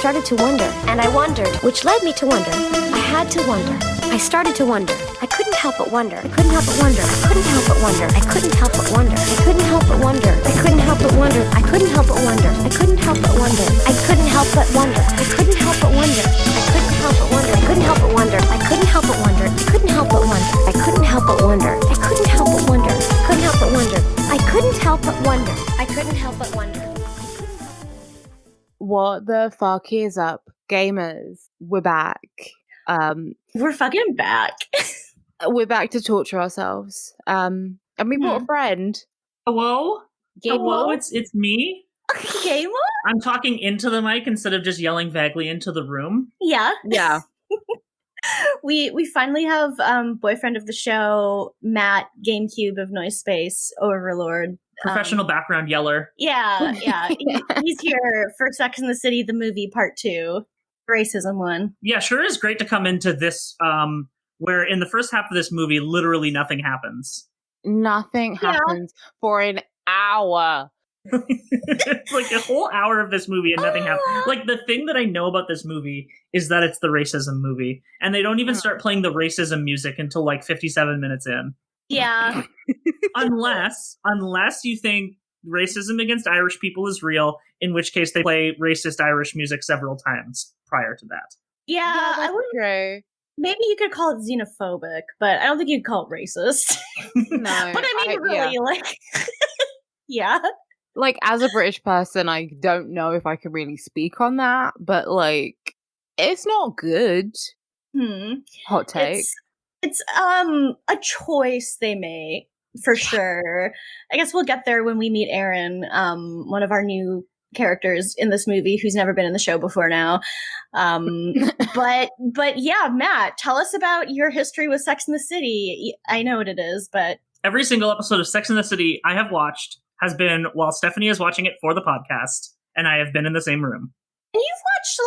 started to wonder, and I wondered, which led me to wonder. I had to wonder. I started to wonder. I couldn't help but wonder. I couldn't help but wonder. I couldn't help but wonder. I couldn't help but wonder. I couldn't help but wonder. I couldn't help but wonder. I couldn't help but wonder. I couldn't help but wonder. I couldn't help but wonder. I couldn't help but wonder. I couldn't help but wonder. I couldn't help but wonder. I couldn't help but wonder. I couldn't help but wonder. I couldn't help but wonder. I couldn't help but wonder. I couldn't help but wonder. I couldn't help but wonder. I couldn't help but wonder. What the fuck is up, gamers? We're back. We're fucking back. We're back to torture ourselves. And we brought a friend. Hello? Hello? It's me. Gamer? I'm talking into the mic instead of just yelling vaguely into the room. Yeah. Yeah. We finally have boyfriend of the show, Matt, GameCube of Noisespace, Overlord. Professional background yeller. Yeah. He's here for Sex and the City, the movie, part 2. Racism one. Yeah, sure is great to come into this, where in the first half of this movie, literally nothing happens. Nothing happens for an hour. It's like a whole hour of this movie and nothing happens. Like, the thing that I know about this movie is that it's the racism movie. And they don't even start playing the racism music until like 57 minutes in. Yeah. Unless you think racism against Irish people is real, in which case they play racist Irish music several times prior to that. Yeah, I would. True. Maybe you could call it xenophobic, but I don't think you'd call it racist. No. But I mean, really, like, yeah. Like, as a British person, I don't know if I can really speak on that, but, like, it's not good. Hot take. It's a choice they make, for sure. I guess we'll get there when we meet Aaron, one of our new characters in this movie who's never been in the show before now. But yeah, Matt, tell us about your history with Sex and the City. I know what it is, but every single episode of Sex and the City I have watched has been while Stephanie is watching it for the podcast, and I have been in the same room. And you've watched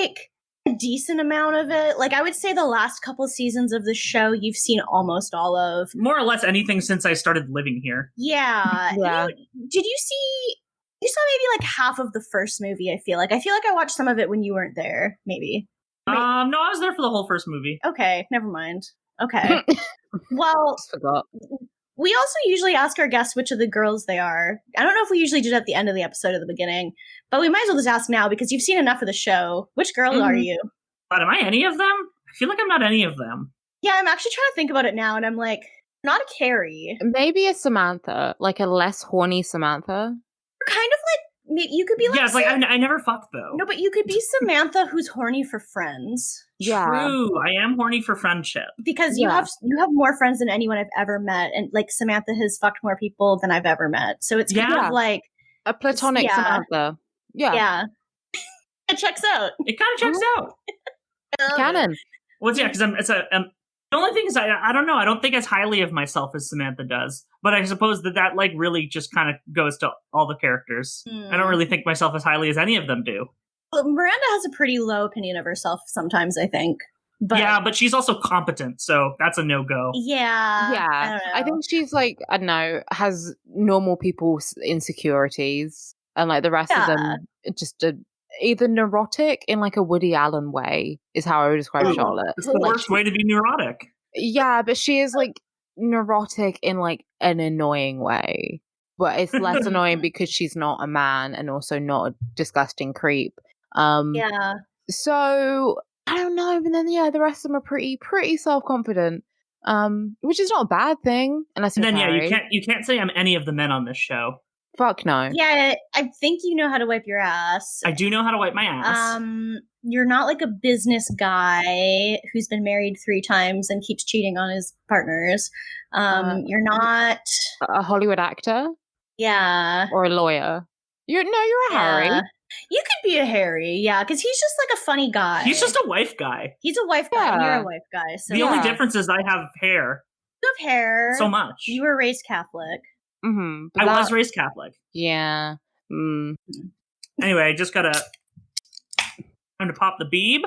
like a decent amount of it. Like, I would say the last couple seasons of the show you've seen almost all of. More or less anything since I started living here. Yeah. Did you see? You saw maybe like half of the first movie, I feel like. I watched some of it when you weren't there, maybe. No, I was there for the whole first movie. Okay, never mind. Okay. Well, Forgot. we also usually ask our guests which of the girls they are. I don't know if we usually do it at the end of the episode or the beginning, but we might as well just ask now because you've seen enough of the show. Which girl are you? But am I any of them? I feel like I'm not any of them. Yeah, I'm actually trying to think about it now, and I'm like, not a Carrie. Maybe a Samantha, like a less horny Samantha. Kind of like, maybe you could be like... Yeah, it's like, I never fucked, though. No, but you could be Samantha who's horny for friends. Yeah. True, I am horny for friendship. Because you have more friends than anyone I've ever met, and like Samantha has fucked more people than I've ever met. So it's kind of like... a platonic Samantha. Yeah. It checks out. It kind of checks out. Canon. Well, yeah, because the only thing is, I don't know. I don't think as highly of myself as Samantha does. But I suppose that like really just kind of goes to all the characters. I don't really think myself as highly as any of them do. Well, Miranda has a pretty low opinion of herself sometimes, I think. But she's also competent, so that's a no-go. Yeah. I think she's like, I don't know, has normal people's insecurities. And like the rest of them just either neurotic in like a Woody Allen way is how I would describe Charlotte. It's the worst way to be neurotic. Yeah, but she is like neurotic in like an annoying way. But it's less annoying because she's not a man and also not a disgusting creep. So I don't know, but then the rest of them are pretty self-confident. Which is not a bad thing. And then you can't say I'm any of the men on this show. Fuck no. Yeah, I think you know how to wipe your ass. I do know how to wipe my ass. You're not like a business guy who's been married 3 times and keeps cheating on his partners. You're not a Hollywood actor. Yeah. Or a lawyer. You're a Harry. You could be a Harry, yeah, because he's just like a funny guy. He's just a wife guy. He's a wife guy, and you're a wife guy. So the only difference is I have hair. You have hair. So much. You were raised Catholic. Mm-hmm. I was raised Catholic. Yeah. Anyway, I just gotta... time to pop the beeb.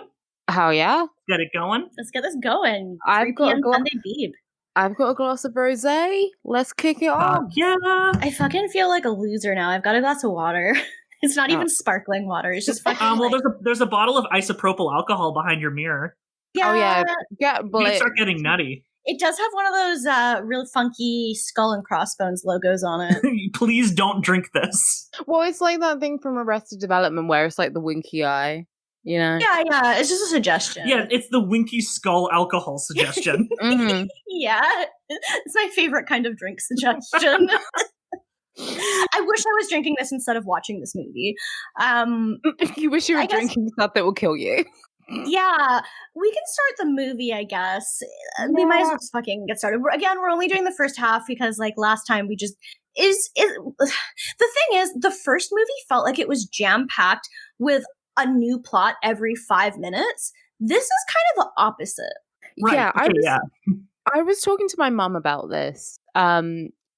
Oh, yeah? Get it going. Let's get this going. I've got a Sunday beeb. I've got a glass of rosé. Let's kick it off. Yeah. I fucking feel like a loser now. I've got a glass of water. It's not even sparkling water. It's just fucking. Well, there's a bottle of isopropyl alcohol behind your mirror. Yeah. Oh yeah, You start getting nutty. It does have one of those real funky skull and crossbones logos on it. Please don't drink this. Well, it's like that thing from Arrested Development where it's like the winky eye, you know? Yeah. It's just a suggestion. Yeah, it's the winky skull alcohol suggestion. Mm-hmm. Yeah, it's my favorite kind of drink suggestion. I wish I was drinking this instead of watching this movie. You wish you were drinking stuff that will kill you. Yeah, we can start the movie, I guess. We might as well just fucking get started. Again, we're only doing the first half because, like, last time we just the thing is, the first movie felt like it was jam-packed with a new plot every 5 minutes. This is kind of the opposite. Right. Yeah, I was talking to my mum about this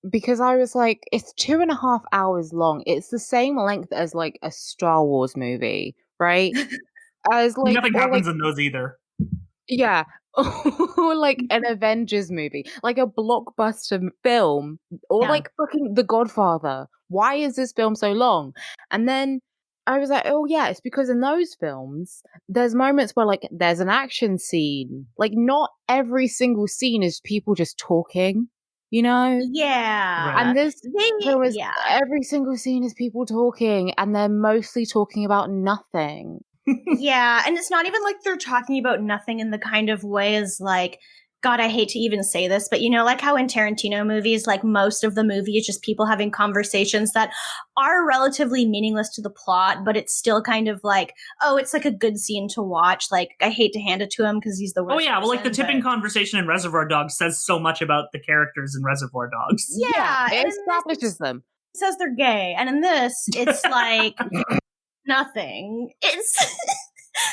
because I was like, it's 2.5 hours long. It's the same length as like a Star Wars movie, right? As like nothing happens in those either. Yeah. Or like an Avengers movie, like a blockbuster film, or like fucking The Godfather. Why is this film so long? And then I was like, oh yeah, it's because in those films, there's moments where like there's an action scene. Like not every single scene is people just talking, you know? Yeah. Right. And this film is every single scene is people talking, and they're mostly talking about nothing. Yeah, and it's not even like they're talking about nothing in the kind of way as like, God, I hate to even say this, but you know, like how in Tarantino movies, like most of the movie is just people having conversations that are relatively meaningless to the plot, but it's still kind of like, oh, it's like a good scene to watch. Like, I hate to hand it to him because he's the worst. Oh yeah, well, like the tipping conversation in Reservoir Dogs says so much about the characters in Reservoir Dogs. Yeah, it establishes them. It says they're gay, and in this, it's like nothing. It's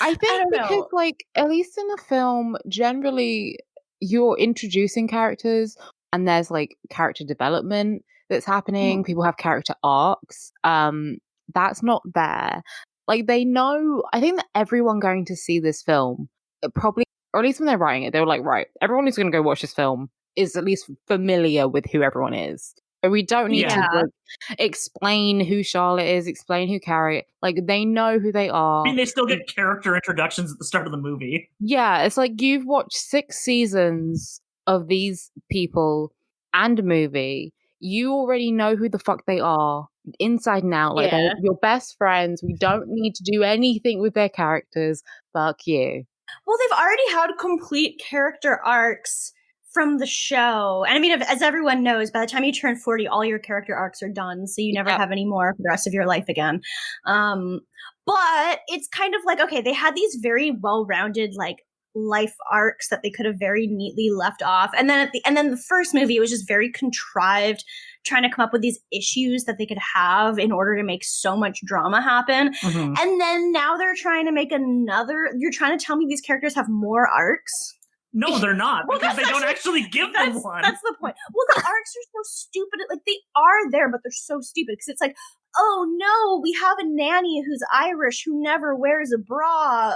I think because like at least in a film, generally you're introducing characters and there's like character development that's happening. People have character arcs. That's not there. Like they know, I think that everyone going to see this film probably, or at least when they're writing it, they were like, right, everyone who's going to go watch this film is at least familiar with who everyone is. But we don't need to like, explain who Charlotte is, explain who Carrie. Like they know who they are. I mean, they still get character introductions at the start of the movie. Yeah, it's like you've watched 6 seasons of these people and a movie. You already know who the fuck they are inside and out. Like they're your best friends. We don't need to do anything with their characters. Fuck you. Well, they've already had complete character arcs from the show. And I mean, as everyone knows, by the time you turn 40, all your character arcs are done. So you never have any more for the rest of your life again. But it's kind of like, okay, they had these very well-rounded, like, life arcs that they could have very neatly left off. And then the first movie, it was just very contrived, trying to come up with these issues that they could have in order to make so much drama happen. Mm-hmm. And then now they're trying to make you're trying to tell me these characters have more arcs? No, they're not, because they don't actually give them one. That's the point. Well, the arcs are so stupid. Like, they are there, but they're so stupid. Because it's like, oh, no, we have a nanny who's Irish who never wears a bra.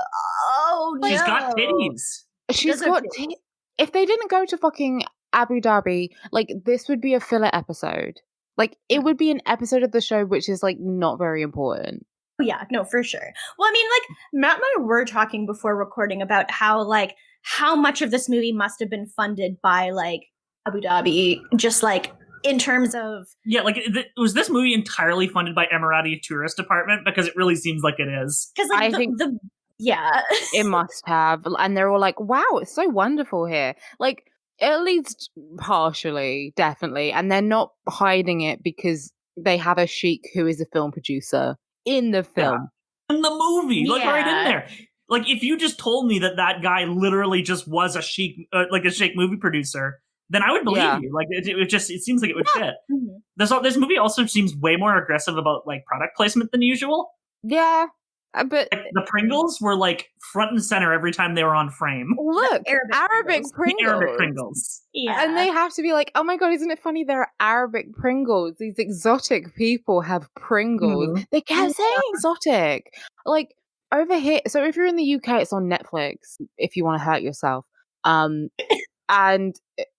Oh, no. She's got titties. She's got titties. If they didn't go to fucking Abu Dhabi, like, this would be a filler episode. Like, it would be an episode of the show which is, like, not very important. Oh, yeah, no, for sure. Well, I mean, like, Matt and I were talking before recording about how much of this movie must have been funded by, like, Abu Dhabi, just, like, in terms of... Yeah, like, was this movie entirely funded by Emirati Tourist Department? Because it really seems like it is. Because, like, I think yeah. It must have. And they're all like, wow, it's so wonderful here. Like, at least partially, definitely. And they're not hiding it because they have a sheik who is a film producer in the film. Yeah. In the movie, like, right in there. Like, if you just told me that guy literally just was a sheik movie producer, then I would believe you. Like, it seems like it would fit. Mm-hmm. This movie also seems way more aggressive about, like, product placement than usual. Yeah, but like, the Pringles were, like, front and center every time they were on frame. Look, Arabic Pringles. Arabic Pringles. Yeah. And they have to be like, oh my God, isn't it funny? There are Arabic Pringles. These exotic people have Pringles. Mm-hmm. They kept saying exotic. Like, over here, so if you're in the UK, it's on Netflix if you want to hurt yourself. And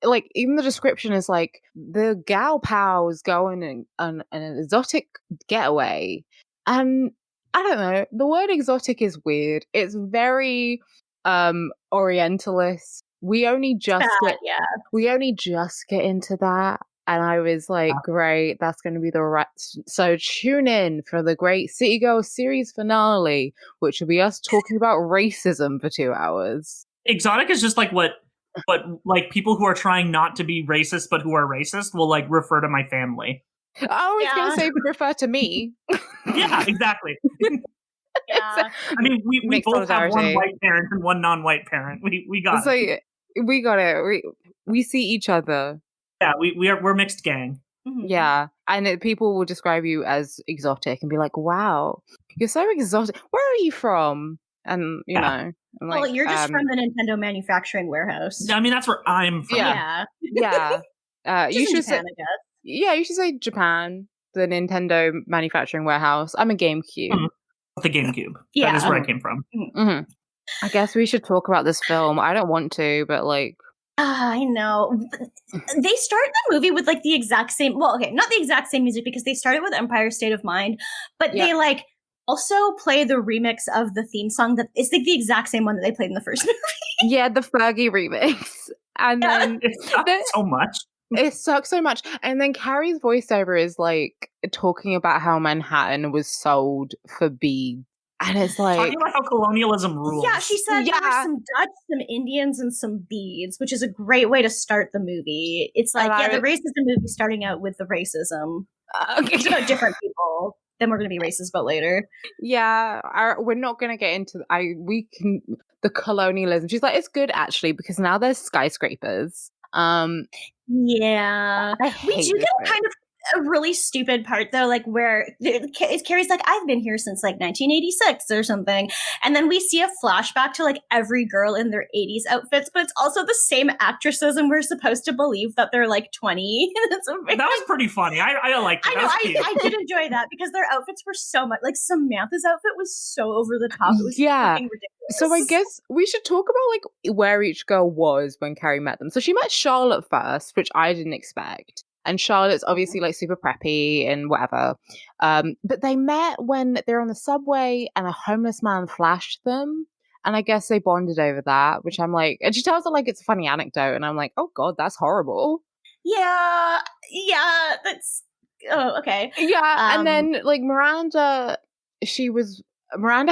like even the description is like the gal pals going on an exotic getaway, And I don't know, the word exotic is weird. It's very Orientalist. We only just get into that. And I was like, great, that's going to be the right. So tune in for the great City Girls series finale, which will be us talking about racism for 2 hours. Exotic is just like what like people who are trying not to be racist but who are racist will like refer to my family. I was going to say refer to me. Yeah, exactly. Yeah. I mean, we both have one white parent and one non-white parent. We got it. We got it. We see each other. Yeah, we're mixed gang. Mm-hmm. Yeah, and people will describe you as exotic and be like, "Wow, you're so exotic. Where are you from?" And you know, I'm well, you're just from the Nintendo manufacturing warehouse. I mean, that's where I'm from. Yeah. You should Japan, say, I guess. yeah, you should say Japan, the Nintendo manufacturing warehouse. I'm a GameCube. Mm-hmm. The GameCube. Yeah, that is where I came from. Mm-hmm. I guess we should talk about this film. I don't want to, but like. I know. They start the movie with like the exact same, well, okay, not the exact same music because they started with Empire State of Mind, but they like also play the remix of the theme song that is like the exact same one that they played in the first movie. Yeah, the Fergie remix. And then it sucks so much. It sucks so much. And then Carrie's voiceover is like talking about how Manhattan was sold for beads. And it's like talking about how colonialism rules. Yeah, she said there were some Dutch, some Indians, and some beads, which is a great way to start the movie. It's like, the racism movie starting out with the racism. It's about different people. Then we're going to be racist about later. Yeah, we're not going to get into the colonialism. She's like, it's good actually because now there's skyscrapers. Yeah, we do get kind of a really stupid part though, like where Carrie's like, I've been here since like 1986 or something, and then we see a flashback to like every girl in their 80s outfits, but it's also the same actresses, and we're supposed to believe that they're like 20. That was pretty funny. I liked it. I did enjoy that because their outfits were so much like Samantha's outfit was so over the top. It was fucking ridiculous. So I guess we should talk about like where each girl was when Carrie met them. So she met Charlotte first, which I didn't expect. And Charlotte's obviously like super preppy and whatever. But they met when they're on the subway and a homeless man flashed them. And I guess they bonded over that, which I'm like, and she tells her like it's a funny anecdote. And I'm like, oh God, that's horrible. Yeah, that's, okay. Yeah, and then like Miranda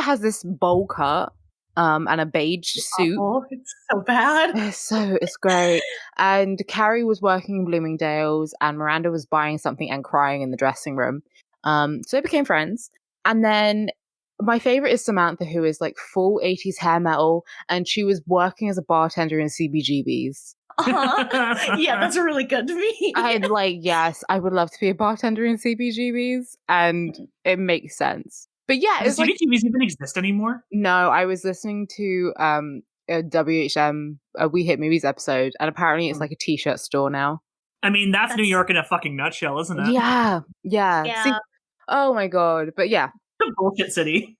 has this bowl cut. And a beige suit. Oh, it's so bad. It's great. And Carrie was working in Bloomingdale's, and Miranda was buying something and crying in the dressing room. So they became friends. And then my favorite is Samantha, who is like full 80s hair metal, and she was working as a bartender in CBGB's. Yeah, that's really good to me. I'm like, yes, I would love to be a bartender in CBGB's, and it makes sense. But yeah, does CBGB's even exist anymore? No, I was listening to a WHM We Hit Movies episode, and apparently it's like a t-shirt store now. I mean, that's New York in a fucking nutshell, isn't it? Yeah. See, oh my God, but yeah, it's a bullshit city.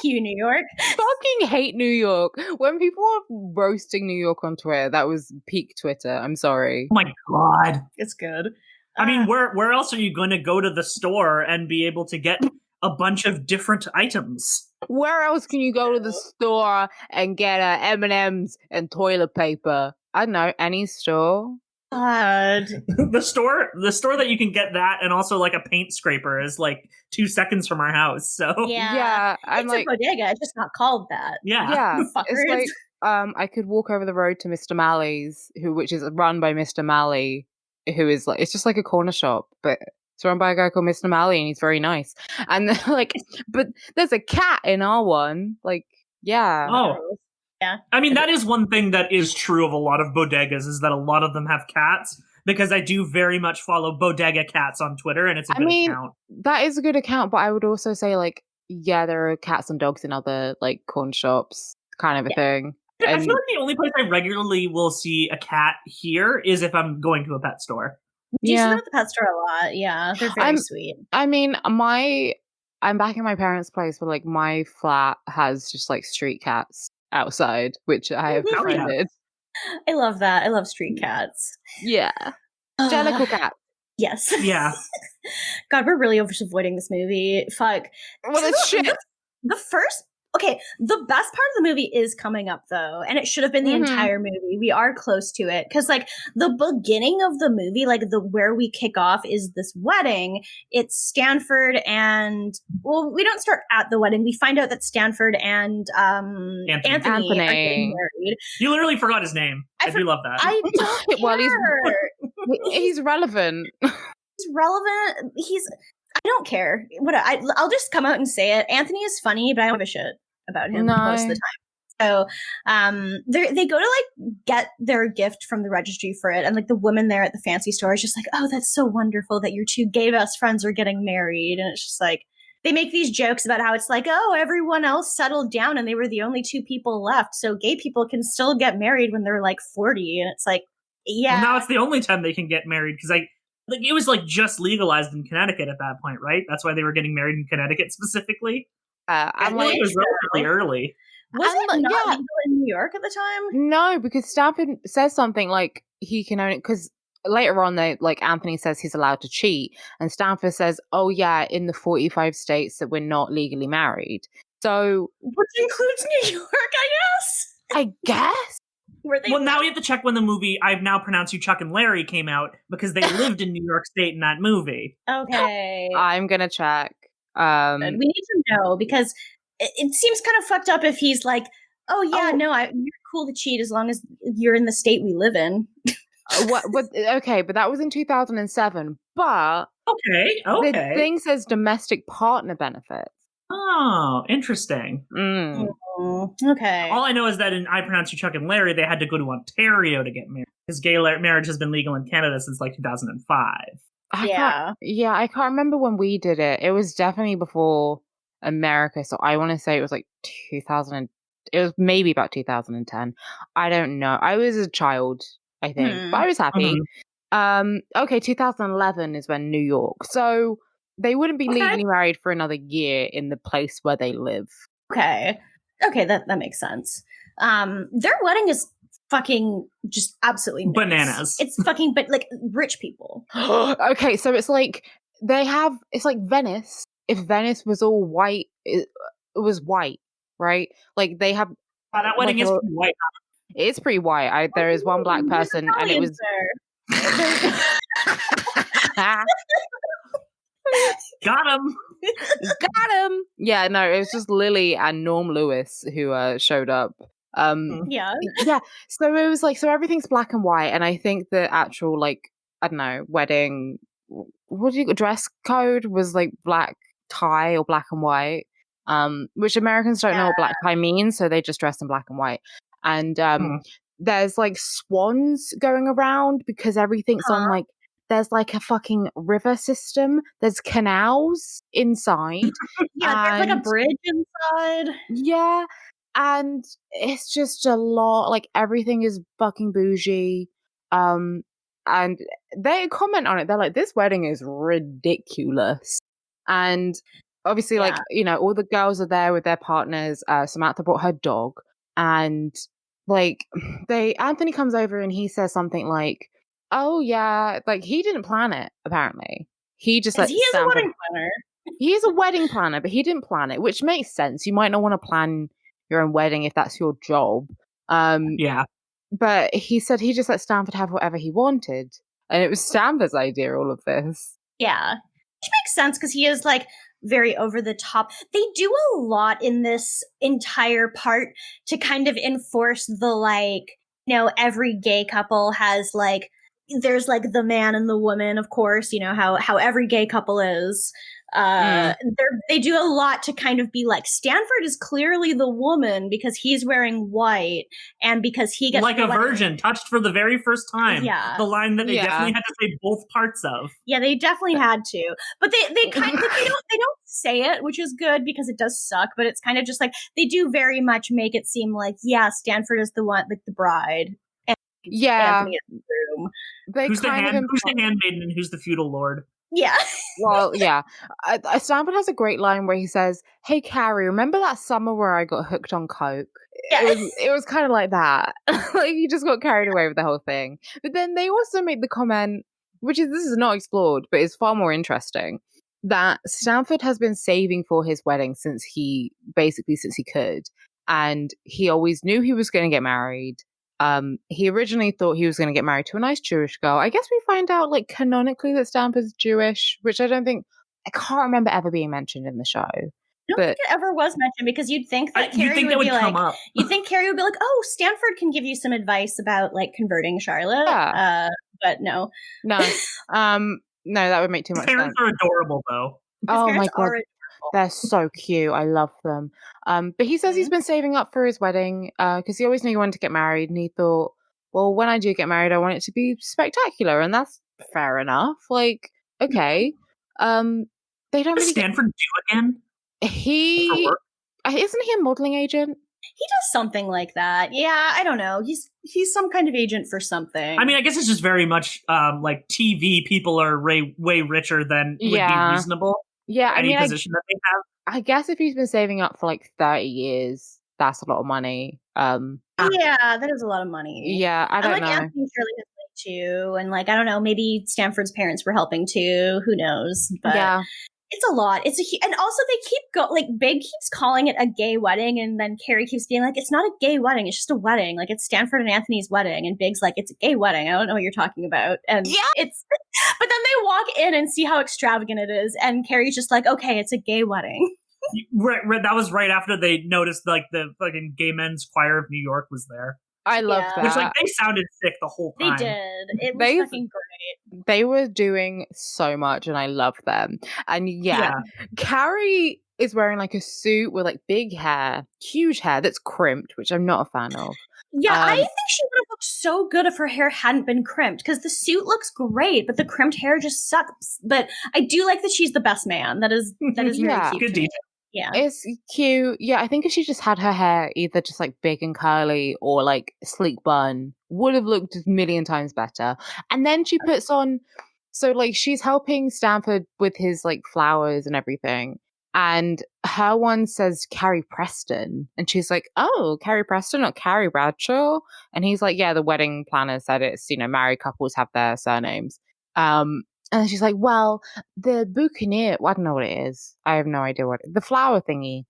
You, New York. Fucking hate New York. When people are roasting New York on Twitter, that was peak Twitter. I'm sorry. Oh my God, it's good. I mean, where else are you going to go to the store and be able to get a bunch of different items? Where else can you go to the store and get M&Ms and toilet paper? I don't know, any store. God. the store that you can get that and also like a paint scraper is like 2 seconds from our house. So yeah, I'm it's like a bodega. It's just not called that. Yeah, it's like I could walk over the road to Mr. Malley's, which is run by Mr. Malley, who is like, it's just like a corner shop, but it's run by a guy called Mr. Malley, and he's very nice. And like, but there's a cat in our one. Like, yeah. Oh, yeah. I mean, that is one thing that is true of a lot of bodegas, is that a lot of them have cats. Because I do very much follow Bodega Cats on Twitter, and it's a good account. That is a good account, but I would also say, like, yeah, there are cats and dogs in other like corn shops, kind of a thing. I feel like the only place I regularly will see a cat here is if I'm going to a pet store. Do you see them at the pet store a lot? Yeah, they're very sweet. I mean, I'm back in my parents' place, but like my flat has just like street cats outside, which I have befriended. I love that. I love street cats. Yeah, jellicle cat. Yes. Yeah. God, we're really avoiding this movie. Fuck. Well, it's shit. The first. Okay, the best part of the movie is coming up, though, and it should have been the entire movie. We are close to it because, like, the beginning of the movie, like where we kick off is this wedding. It's Stanford and we don't start at the wedding. We find out that Stanford and Anthony are getting married. You literally forgot his name. I do love that. I don't care. Well, he's relevant. He's relevant. I don't care. I'll just come out and say it. Anthony is funny, but I don't give a shit about him most of the time. So they go to like get their gift from the registry for it, and like the woman there at the fancy store is just like, oh, that's so wonderful that your two gay best friends are getting married. And it's just like they make these jokes about how it's like, oh, everyone else settled down and they were the only two people left, so gay people can still get married when they're like 40. And it's like, yeah, well, now it's the only time they can get married because it was like just legalized in Connecticut at that point, right? That's why they were getting married in Connecticcut specifically. I'm like, it was relatively early. Was it not legal in New York at the time? No, because Stanford says something like he can only, because later on Anthony says he's allowed to cheat, and Stanford says, oh yeah, in the 45 states that we're not legally married. So, which includes New York, I guess. Well, now we have to check when the movie "I've Now Pronounced You Chuck and Larry" came out because they lived in New York State in that movie. Okay, I'm gonna check. We need to know because it seems kind of fucked up if he's like, "Oh yeah, no, you're cool to cheat as long as you're in the state we live in." Okay, but that was in 2007. But okay, the thing says domestic partner benefits. Oh, interesting. Okay. All I know is that in I Pronounce You Chuck and Larry, they had to go to Ontario to get married because gay marriage has been legal in Canada since like 2005. I can't remember when we did it. It was definitely before America, so I want to say it was like 2000. It was maybe about 2010. I don't know. I was a child, I think, but I was happy. Okay, 2011 is when New York. So they wouldn't be legally married for another year in the place where they live. Okay, that makes sense. Their wedding is fucking just absolutely nuts. Bananas. It's fucking, but like rich people. Okay, so it's like it's like Venice. If Venice was all white, it was white, right? Like they have. That wedding is pretty white. It's pretty white. There is one black person, and it was. Got him. Yeah, no, it was just Lily and Norm Lewis who showed up. Yeah. So it was like, so everything's black and white, and I think the actual I don't know, wedding, dress code was like black tie or black and white. Which Americans don't know what black tie means, so they just dress in black and white. And there's like swans going around because everything's on like. There's like a fucking river system. There's canals inside. There's like a bridge inside. Yeah. And it's just a lot. Like everything is fucking bougie. And they comment on it. They're like, this wedding is ridiculous. And obviously, all the girls are there with their partners. Samantha brought her dog. And Anthony comes over and he says something like, oh yeah, like he didn't plan it. Apparently, he just he is a wedding planner. He is a wedding planner, but he didn't plan it, which makes sense. You might not want to plan your own wedding if that's your job. Yeah. But he said he just let Stanford have whatever he wanted, and it was Stanford's idea. All of this. Yeah, which makes sense because he is like very over the top. They do a lot in this entire part to kind of enforce the every gay couple has there's like the man and the woman, of course, how every gay couple is. They do a lot to kind of be like, Stanford is clearly the woman because he's wearing white and because he gets like a virgin touched for the very first time. Yeah. The line that they definitely had to say both parts of. Yeah, they definitely had to. But they kind of they don't say it, which is good because it does suck, but it's kind of just like they do very much make it seem like, yeah, Stanford is the one, like the bride. Yeah. Who's the handmaiden and who's the feudal lord? Yeah. Well, yeah. Stanford has a great line where he says, hey, Carrie, remember that summer where I got hooked on coke? Yeah. It was kind of like that. Like, he just got carried away with the whole thing. But then they also made the comment this is not explored, but it's far more interesting, that Stanford has been saving for his wedding since he could. And he always knew he was going to get married. He originally thought he was going to get married to a nice Jewish girl. I guess we find out, like, canonically that Stanford's Jewish, which I can't remember ever being mentioned in the show. I don't think it ever was mentioned, because you'd think that Carrie would be like, you'd think Carrie would be like, oh, Stanford can give you some advice about, like, converting Charlotte. Yeah. But no. No, that would make too much sense. Parents are adorable, though. Oh my god, they're so cute. I love them. But he says he's been saving up for his wedding because he always knew he wanted to get married, and he thought, well, when I do get married, I want it to be spectacular, and that's fair enough. Like, okay, they don't really. Stanford do again? Isn't he a modeling agent? He does something like that. Yeah, I don't know. He's some kind of agent for something. I mean, I guess it's just very much like TV people are way richer than would be reasonable. Yeah, any position that they have. I guess if he's been saving up for like 30 years, that's a lot of money. Yeah, that is a lot of money. Yeah, I don't know. Anthony Shirley has money too, and like I don't know, maybe Stanford's parents were helping too. Who knows? But yeah. It's a lot. And also they keep Big keeps calling it a gay wedding, and then Carrie keeps being like, it's not a gay wedding, it's just a wedding. Like, it's Stanford and Anthony's wedding, and Big's like, it's a gay wedding. I don't know what you're talking about. And but then they walk in and see how extravagant it is, and Carrie's just like, okay, it's a gay wedding. Right, that was right after they noticed like the fucking Gay Men's Choir of New York was there. I love that. Which, like, they sounded sick the whole time. They did. It was fucking great. They were doing so much, and I love them. And Carrie is wearing like a suit with like big hair, huge hair that's crimped, which I'm not a fan of. Yeah, I think she would have looked so good if her hair hadn't been crimped, because the suit looks great, but the crimped hair just sucks. But I do like that she's the best man. That is very cute. Good detail. Yeah. It's cute. Yeah, I think if she just had her hair either just like big and curly or like sleek bun, would have looked a million times better. And then she puts on, so like she's helping Stanford with his like flowers and everything. And her one says Carrie Preston. And she's like, oh, Carrie Preston, not Carrie Bradshaw. And he's like, yeah, the wedding planner said it's, married couples have their surnames. And then she's like, well, the bouquinier, I don't know what it is. I have no idea the flower thingy.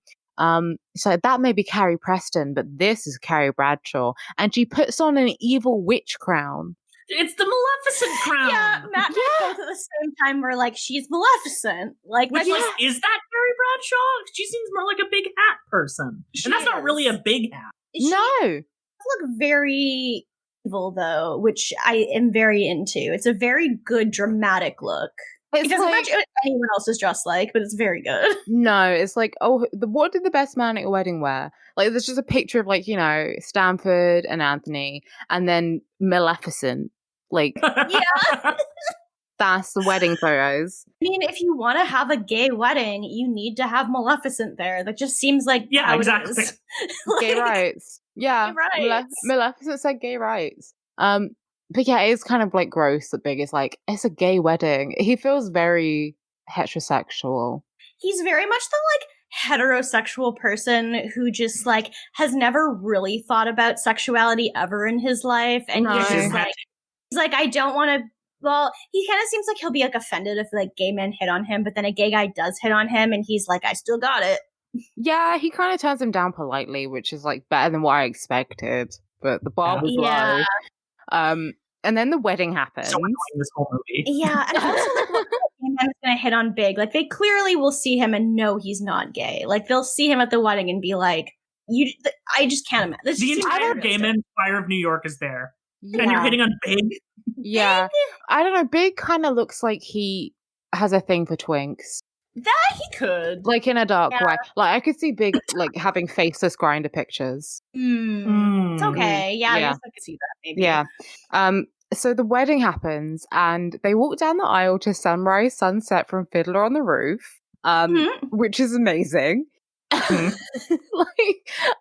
So that may be Carrie Preston, but this is Carrie Bradshaw. And she puts on an evil witch crown. It's the Maleficent crown. Yeah, Matt and I both at the same time were like, she's Maleficent. Like, is that Carrie Bradshaw? She seems more like a big hat person. And that's not really a big hat. No. Look very evil though, which I am very into. It's a very good dramatic look. It doesn't match what anyone else is dressed like, but it's very good. No, it's like, what did the best man at your wedding wear? Like, there's just a picture of like, Stanford and Anthony, and then Maleficent. Like, yeah. That's the wedding photos. I mean, if you want to have a gay wedding, you need to have Maleficent there. That just seems like exactly. It is. Gay rights. Yeah. Gay rights. Maleficent said gay rights. But yeah, it's kind of like gross that Big is like, it's a gay wedding. He feels very heterosexual. He's very much the like heterosexual person who just like has never really thought about sexuality ever in his life. And he's just like, I don't want to. Well, he kind of seems like he'll be like offended if like gay men hit on him, but then a gay guy does hit on him and he's like, I still got it. Yeah, he kind of turns him down politely, which is like better than what I expected. But the bar was low. And then the wedding happens. So annoying, this whole movie. Yeah, and also like what gay man is gonna hit on Big. Like they clearly will see him and know he's not gay. Like they'll see him at the wedding and be like, I just can't imagine. The entire Gay Men's Choir of New York is there. Yeah. And you're hitting on Big? Yeah. I don't know. Big kind of looks like he has a thing for twinks. That he could. Like in a dark way. Like I could see Big like having faceless grinder pictures. It's okay. Yeah, I guess I could see that maybe. Yeah. So the wedding happens and they walk down the aisle to Sunrise Sunset from Fiddler on the Roof. Which is amazing. Like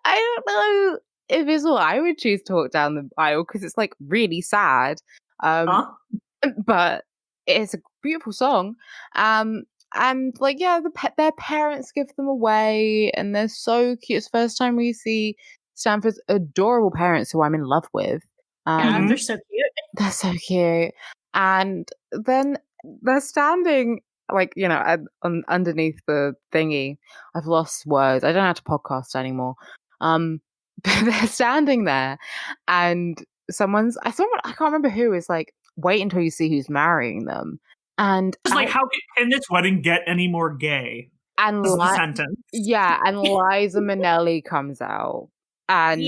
I don't know if it's what I would choose to walk down the aisle because it's like really sad. But it's a beautiful song. And like, yeah, their parents give them away and they're so cute. It's the first time we see Stanford's adorable parents who I'm in love with. They're so cute. They're so cute. And then they're standing, like, you know, underneath the thingy. I've lost words. I don't know how to podcast anymore. But they're standing there, and someone, I can't remember who, is like, wait until you see who's marrying them. And it's like, how can this wedding get any more gay? And the sentence. Yeah, and Liza Minnelli comes out, and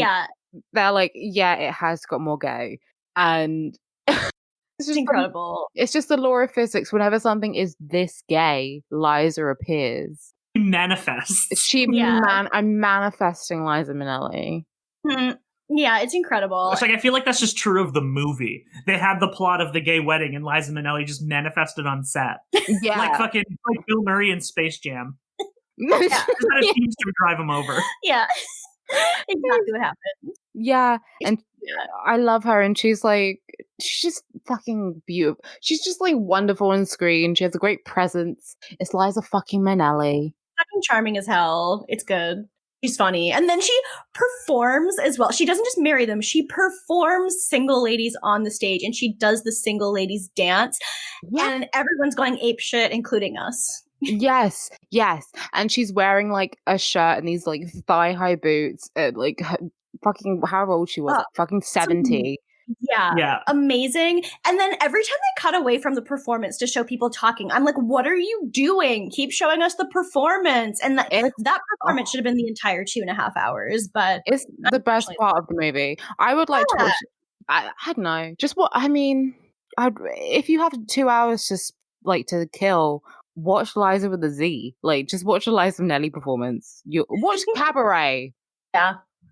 they're like, yeah, it has got more gay. And it's just incredible. It's just the law of physics. Whenever something is this gay, Liza appears. She manifests. I'm manifesting Liza Minnelli. Mm-hmm. Yeah, it's incredible. It's like, I feel like that's just true of the movie. They had the plot of the gay wedding, and Liza Minnelli just manifested on set. Yeah, like Bill Murray in Space Jam. Just had a teamster drive him over. Yeah, exactly what happened. Yeah, and I love her, and she's just fucking beautiful. She's just like wonderful on screen. She has a great presence. It's Liza fucking Minnelli. Fucking charming as hell. It's good. She's funny. And then she performs as well. She doesn't just marry them. She performs single ladies on the stage, and she does the single ladies dance. Yeah. And everyone's going apeshit, including us. Yes. And she's wearing like a shirt and these like thigh-high boots at like fucking however old she was, fucking 70. Yeah. Amazing. And then every time they cut away from the performance to show people talking, I'm like, what are you doing? Keep showing us the performance. And that performance should have been the entire 2.5 hours, but it's the best part of the movie. I would like to watch, I don't know, just what, I mean, if you have 2 hours to kill, watch Liza with a Z. Like, just watch a Liza Minnelli performance. You watch Cabaret.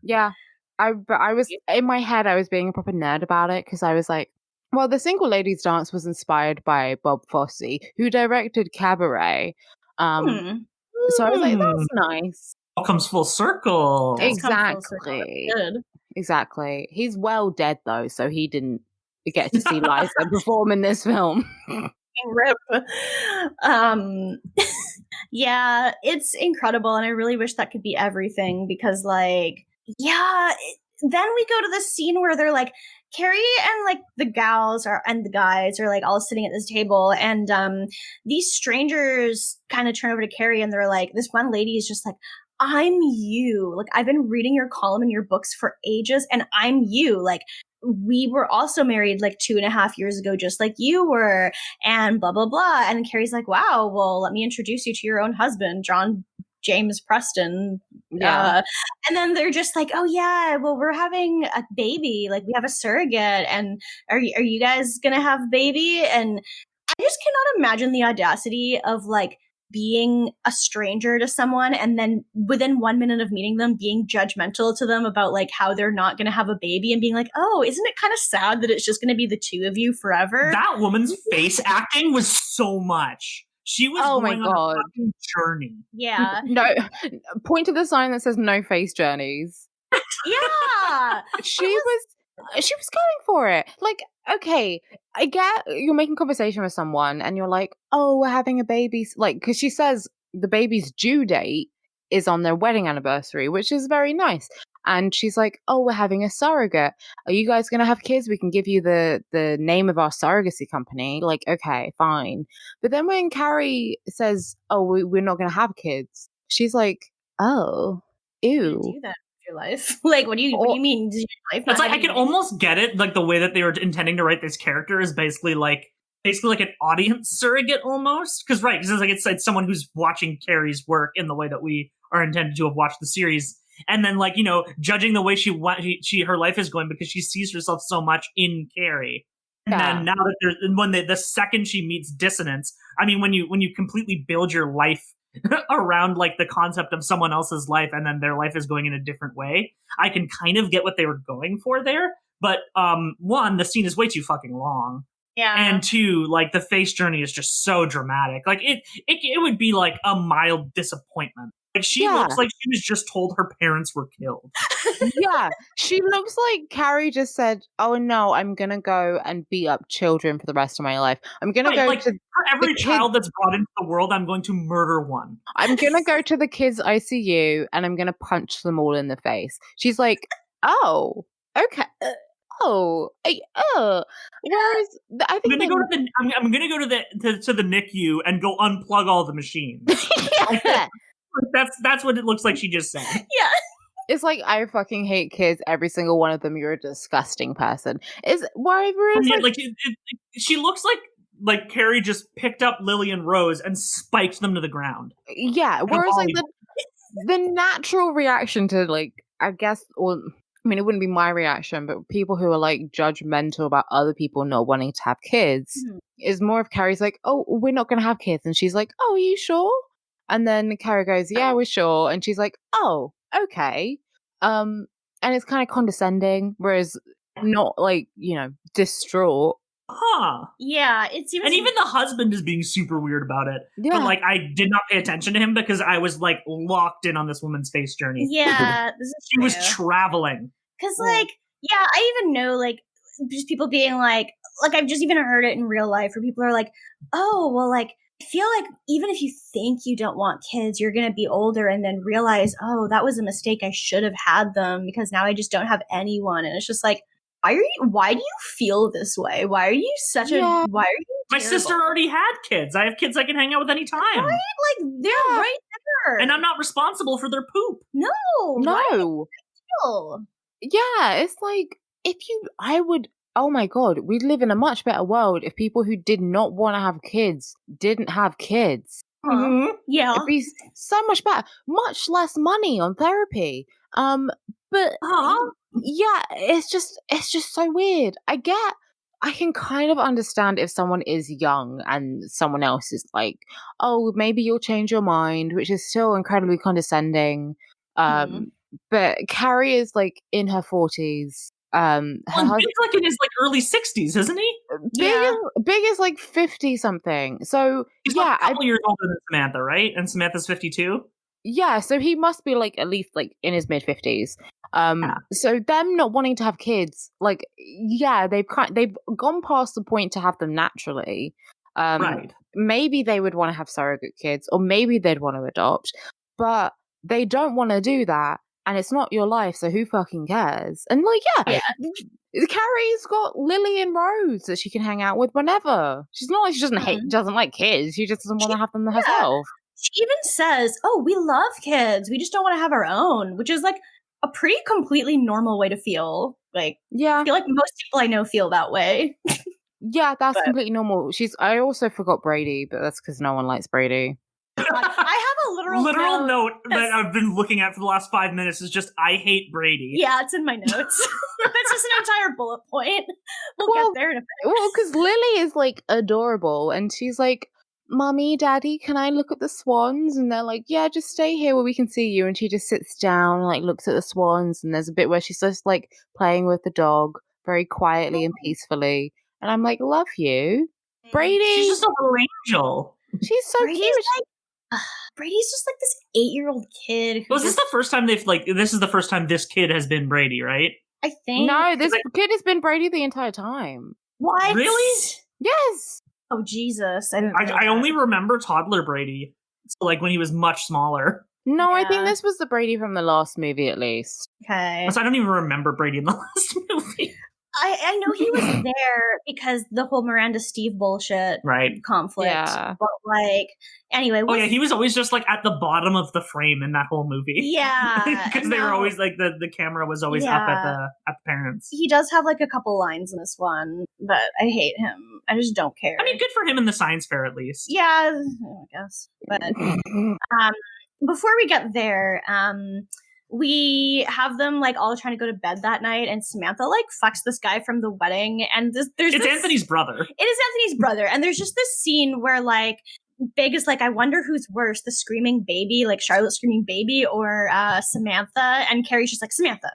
Yeah. I was in my head, I was being a proper nerd about it, because I was like, well, the single ladies dance was inspired by Bob Fosse, who directed Cabaret. So I was like, that's nice. All comes full circle. Exactly. He's well dead though, so he didn't get to see Liza perform in this film. Rip. Yeah, it's incredible, and I really wish that could be everything, because then we go to the scene where they're like, Carrie and like the gals and the guys are like all sitting at this table, and these strangers kind of turn over to Carrie, and they're like, this one lady is just like, I'm you. Like, I've been reading your column in your books for ages, and I'm you. Like, we were also married like 2.5 years ago, just like you were, and blah, blah, blah. And Carrie's like, wow, well, let me introduce you to your own husband, John James Preston. And then they're just like, oh yeah, well, we're having a baby. Like, we have a surrogate, and are you guys gonna have a baby? And I just cannot imagine the audacity of like being a stranger to someone, and then within 1 minute of meeting them being judgmental to them about like how they're not going to have a baby, and being like, oh, isn't it kind of sad that it's just going to be the two of you forever? That woman's face acting was so much. She was going on a fucking journey. Yeah. No, point to the sign that says no face journeys. Yeah. She was going for it. Like, okay, I get you're making conversation with someone and you're like, oh, we're having a baby. Like, because she says the baby's due date is on their wedding anniversary, which is very nice. And she's like, oh, we're having a surrogate. Are you guys going to have kids? We can give you the name of our surrogacy company. Like, okay, fine. But then when Carrie says, oh, we're not going to have kids, she's like, oh, ew. Do that with your life. Like, what do you mean? Your life it's like, I can almost get it. Like, the way that they were intending to write this character is basically like an audience surrogate almost. Because it's someone who's watching Carrie's work in the way that we are intended to have watched the series. And then, like, you know, judging the way her life is going because she sees herself so much in Carrie. And then now that the second she meets dissonance, I mean, when you completely build your life around like the concept of someone else's life and then their life is going in a different way, I can kind of get what they were going for there. But one, the scene is way too fucking long. Yeah. And two, like, the face journey is just so dramatic. Like, it would be like a mild disappointment. Like, she looks like she was just told her parents were killed. Yeah, she looks like Carrie just said, oh no, I'm going to go and beat up children for the rest of my life. I'm going to go to... For every child that's brought into the world, I'm going to murder one. I'm going to go to the kids' ICU and I'm going to punch them all in the face. She's like, oh, okay. oh, whereas I think I'm gonna go to the NICU and go unplug all the machines. Yeah. That's what it looks like she just said. Yeah. It's like, I fucking hate kids, every single one of them. You're a disgusting person. She looks like Carrie just picked up Lily and Rose and spiked them to the ground. Yeah, whereas like the natural reaction to, like, I guess, or I mean, it wouldn't be my reaction, but people who are like judgmental about other people not wanting to have kids is more of Carrie's like, oh, we're not going to have kids. And she's like, oh, are you sure? And then Carrie goes, yeah, we're sure. And she's like, oh, okay. And it's kind of condescending, whereas not like, distraught. Huh. Yeah, it seems. And even the husband is being super weird about it. Yeah. But like, I did not pay attention to him because I was like locked in on this woman's face journey. Yeah, this is she was traveling. Because like, yeah, I even know like just people being like I've just even heard it in real life where people are like, oh, well, like I feel like even if you think you don't want kids, you're gonna be older and then realize, oh, that was a mistake. I should have had them because now I just don't have anyone. And it's just like, why do you feel this way? Why are you why are you My terrible? sister already had kids. I have kids I can hang out with any time. Right? Like they're right there. And I'm not responsible for their poop. No. Yeah, it's like, oh my God, we'd live in a much better world if people who did not want to have kids didn't have kids. Yeah. It'd be so much better. Much less money on therapy. But yeah, it's just so weird. I can kind of understand if someone is young and someone else is like, oh, maybe you'll change your mind, which is still incredibly condescending. But Carrie is like in her 40s. Big's like in his like early 60s, isn't he? Big is like 50 something. So he's like a couple years older than Samantha, right? And Samantha's 52. Yeah, so he must be like at least like in his mid 50s. So them not wanting to have kids, like, yeah, they've gone past the point to have them naturally. Right. Maybe they would want to have surrogate kids, or maybe they'd want to adopt, but they don't want to do that. And it's not your life, so who fucking cares? And like, yeah. Carrie's got Lily and Rose that she can hang out with whenever. She's not like she doesn't like kids. She just doesn't want to have them herself. She even says, "Oh, we love kids. We just don't want to have our own," which is like a pretty completely normal way to feel. Like, I feel like most people I know feel that way. Yeah, that's completely normal. I also forgot Brady, but that's because no one likes Brady. I have a literal note that I've been looking at for the last 5 minutes is just, I hate Brady. Yeah, it's in my notes. It's just an entire bullet point. We'll get there in a bit. Well, because Lily is like adorable, and she's like, Mommy, Daddy, can I look at the swans? And they're like, yeah, just stay here where we can see you. And she just sits down and like looks at the swans, and there's a bit where she's just like playing with the dog very quietly and peacefully. And I'm like, love you. Brady. She's just a little angel. She's so cute. Brady's just like this 8-year-old kid. Was this the first time this is the first time this kid has been Brady, right? I think. No, this kid has been Brady the entire time. What? Really? Yes. Oh, Jesus. I only remember toddler Brady. So like when he was much smaller. No, I think this was the Brady from the last movie at least. Okay. So I don't even remember Brady in the last movie. I know he was there because the whole Miranda Steve bullshit conflict. Yeah. But like, anyway. Oh yeah, he was always just like at the bottom of the frame in that whole movie. Yeah. Because they were always like the camera was always up at the parents. He does have like a couple lines in this one, but I hate him. I just don't care. I mean, good for him in the science fair at least. Yeah, I guess. But before we get there, we have them like all trying to go to bed that night, and Samantha like fucks this guy from the wedding, and it's Anthony's brother. It is Anthony's brother, and there's just this scene where like Big is like, I wonder who's worse, the screaming baby, like Charlotte screaming baby, or Samantha, and Carrie's just like, Samantha,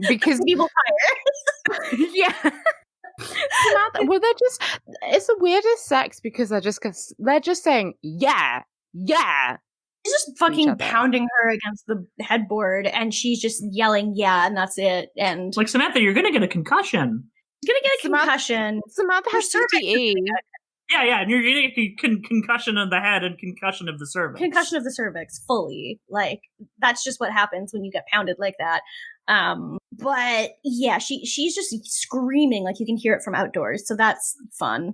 because people tire. Yeah. Samantha, well, it's the weirdest sex because they're just saying yeah. He's just fucking pounding her against the headboard, and she's just yelling, yeah, and that's it. And like, Samantha, you're gonna get a concussion. She's gonna get a concussion. Samantha has CTE. Yeah, and you're gonna get concussion of the head and concussion of the cervix. Concussion of the cervix, fully. Like, that's just what happens when you get pounded like that. But yeah, she's just screaming like you can hear it from outdoors. So that's fun.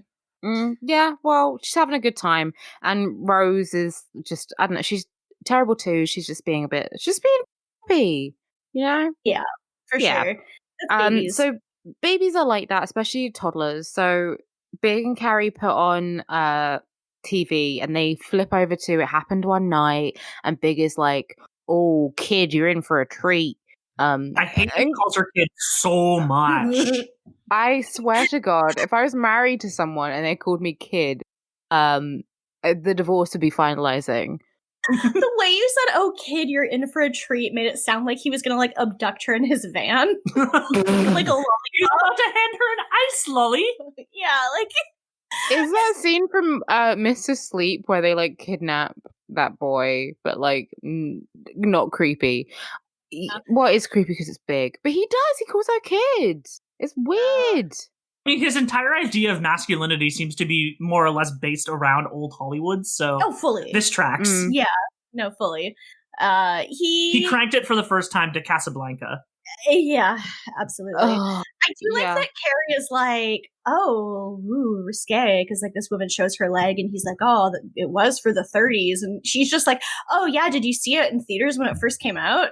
Yeah, well, she's having a good time. And Rose is just, I don't know, she's terrible too. She's just being happy, you know? Yeah, for sure. That's babies. So babies are like that, especially toddlers. So Big and Carrie put on TV and they flip over to It Happened One Night, and Big is like, "Oh, kid, you're in for a treat." I hate that he calls her kid so much. I swear to God, if I was married to someone and they called me kid, the divorce would be finalizing. The way you said, "Oh, kid, you're in for a treat," made it sound like he was gonna like abduct her in his van, like a lolly. He's about to hand her an ice lolly. Yeah, like. Is that scene from Mr. Sleep where they like kidnap that boy, but like not creepy? Well, it's creepy because it's Big, but he calls her kids. It's weird. I mean, his entire idea of masculinity seems to be more or less based around old Hollywood, so fully. This tracks. Yeah, no, fully. He cranked it for the first time to Casablanca. Yeah, absolutely. I do like that Carrie is like, "Oh, ooh, risque," because like this woman shows her leg, and he's like, "Oh, it was for the 30s," and she's just like, "Oh yeah, did you see it in theaters when it first came out?"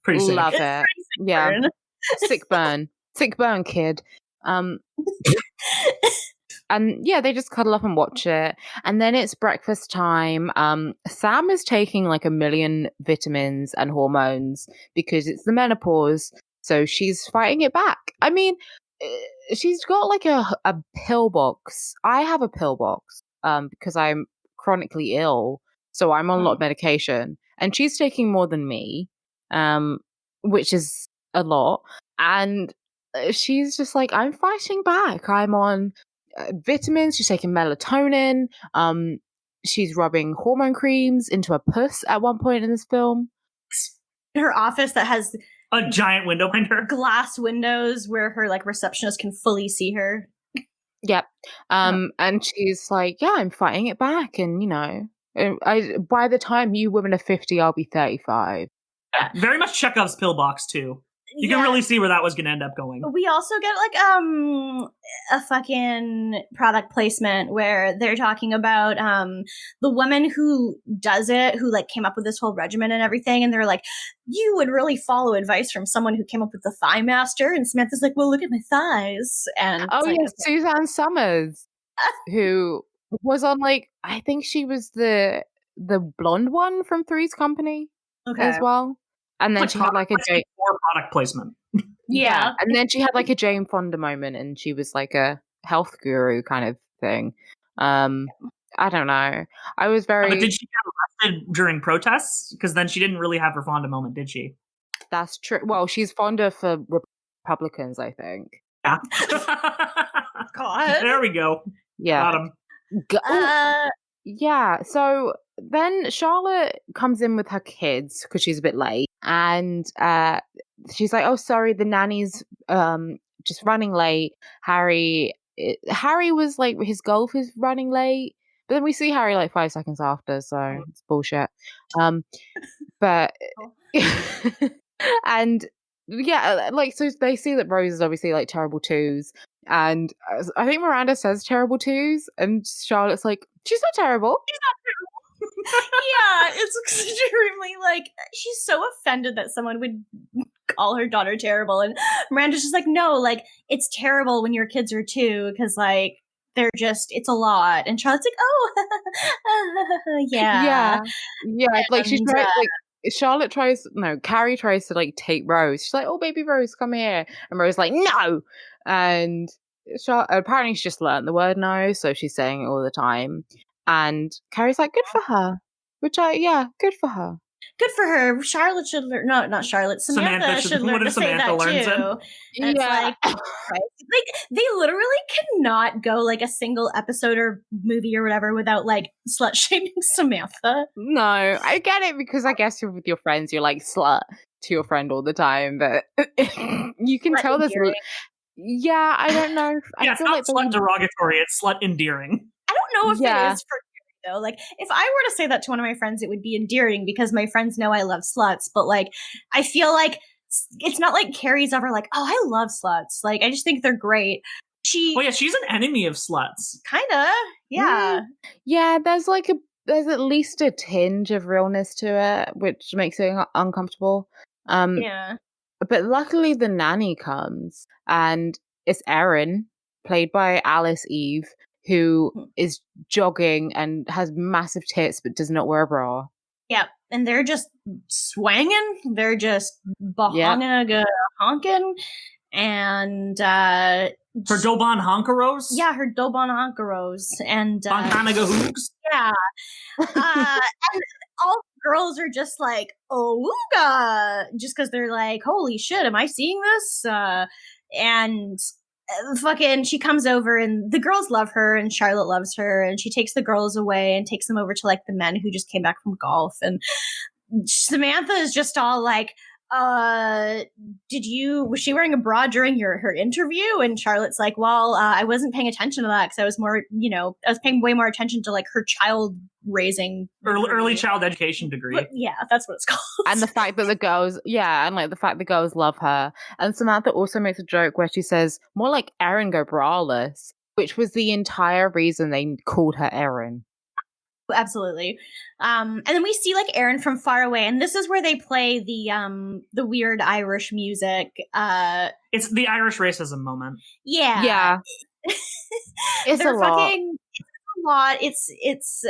Pretty sick. Love it. Yeah, burn. Sick burn, kid. And yeah, they just cuddle up and watch it. And then it's breakfast time. Sam is taking like 1 million vitamins and hormones because it's the menopause. So she's fighting it back. I mean, she's got like a pill box. I have a pill box because I'm chronically ill. So I'm on a lot of medication. And she's taking more than me, which is a lot. And she's just like, I'm fighting back. I'm on vitamins. She's taking melatonin. She's rubbing hormone creams into her puss at one point in this film. Her office that has a giant window behind her, glass windows where her like receptionist can fully see her. Yep. And she's like, yeah, I'm fighting it back, and you know, by the time you women are 50, I'll be 35. Yeah, very much Chekhov's pillbox too. You can really see where that was going to end up going. We also get like a fucking product placement where they're talking about the woman who does it, who like came up with this whole regimen and everything, and they're like, you would really follow advice from someone who came up with the Thigh Master, and Samantha's like, well, look at my thighs. And oh like, yes, okay. Suzanne Summers, who was on like, I think she was the blonde one from Three's Company as well. And then she had like a product placement. Yeah. And then she had like a Jane Fonda moment, and she was like a health guru kind of thing. I don't know. I was very. But did she get arrested during protests? Because then she didn't really have her Fonda moment, did she? That's true. Well, she's Fonda for Republicans, I think. Yeah. God. There we go. Yeah. Got him. Yeah. So then Charlotte comes in with her kids because she's a bit late, and she's like, "Oh, sorry, the nanny's just running late." Harry was like, his golf is running late, but then we see Harry like 5 seconds after, so it's bullshit. But and yeah, like, so they see that Rose is obviously like terrible twos, and I think Miranda says terrible twos, and Charlotte's like, she's not terrible. She's not terrible. Yeah, it's extremely like, she's so offended that someone would call her daughter terrible, and Miranda's just like, no, like, it's terrible when your kids are 2 because like they're just, it's a lot. And Charlotte's like, oh, yeah, like she's like Charlotte Carrie tries to like take Rose. She's like, oh, baby Rose, come here, and Rose's like, no, and apparently she's just learned the word no, so she's saying it all the time. And Carrie's like, good for her. Good for her. Good for her. Charlotte should learn. No, not Charlotte. Samantha should learn to say that too. And yeah. It's like they literally cannot go like a single episode or movie or whatever without like slut shaming Samantha. No, I get it because I guess you're with your friends, you're like slut to your friend all the time, but you can tell there's. Yeah, I don't know. Yeah, it's not slut derogatory. It's slut endearing. I don't know if it is for Carrie, though. Like, if I were to say that to one of my friends, it would be endearing because my friends know I love sluts. But, like, I feel like it's not like Carrie's ever like, oh, I love sluts. Like, I just think they're great. Oh yeah, she's an enemy of sluts. Kinda, yeah. Yeah, there's at least a tinge of realness to it, which makes it uncomfortable. Yeah. But luckily the nanny comes, and it's Erin, played by Alice Eve, who is jogging and has massive tits but does not wear a bra. Yep. And they're just swanging. They're just honking. And her Dobon Honkaros? Yeah, her Dobon Honkaros. And Bonkanaga Hoogs? Yeah. And all girls are just like, oh, ooga, just because they're like, holy shit, am I seeing this? And fucking, she comes over, and the girls love her, and Charlotte loves her, and she takes the girls away and takes them over to like the men who just came back from golf. And Samantha is just all like, was she wearing a bra during her interview? And Charlotte's like, well, I wasn't paying attention to that because I was more, I was paying way more attention to like her child raising early child education degree. But, yeah, that's what it's called. And the fact that the girls love her. And Samantha also makes a joke where she says, more like Erin go braless, which was the entire reason they called her Erin. Absolutely. And then we see like Erin from far away, and this is where they play the weird Irish music. It's the Irish racism moment. Yeah. Yeah. It's a lot. A lot. It's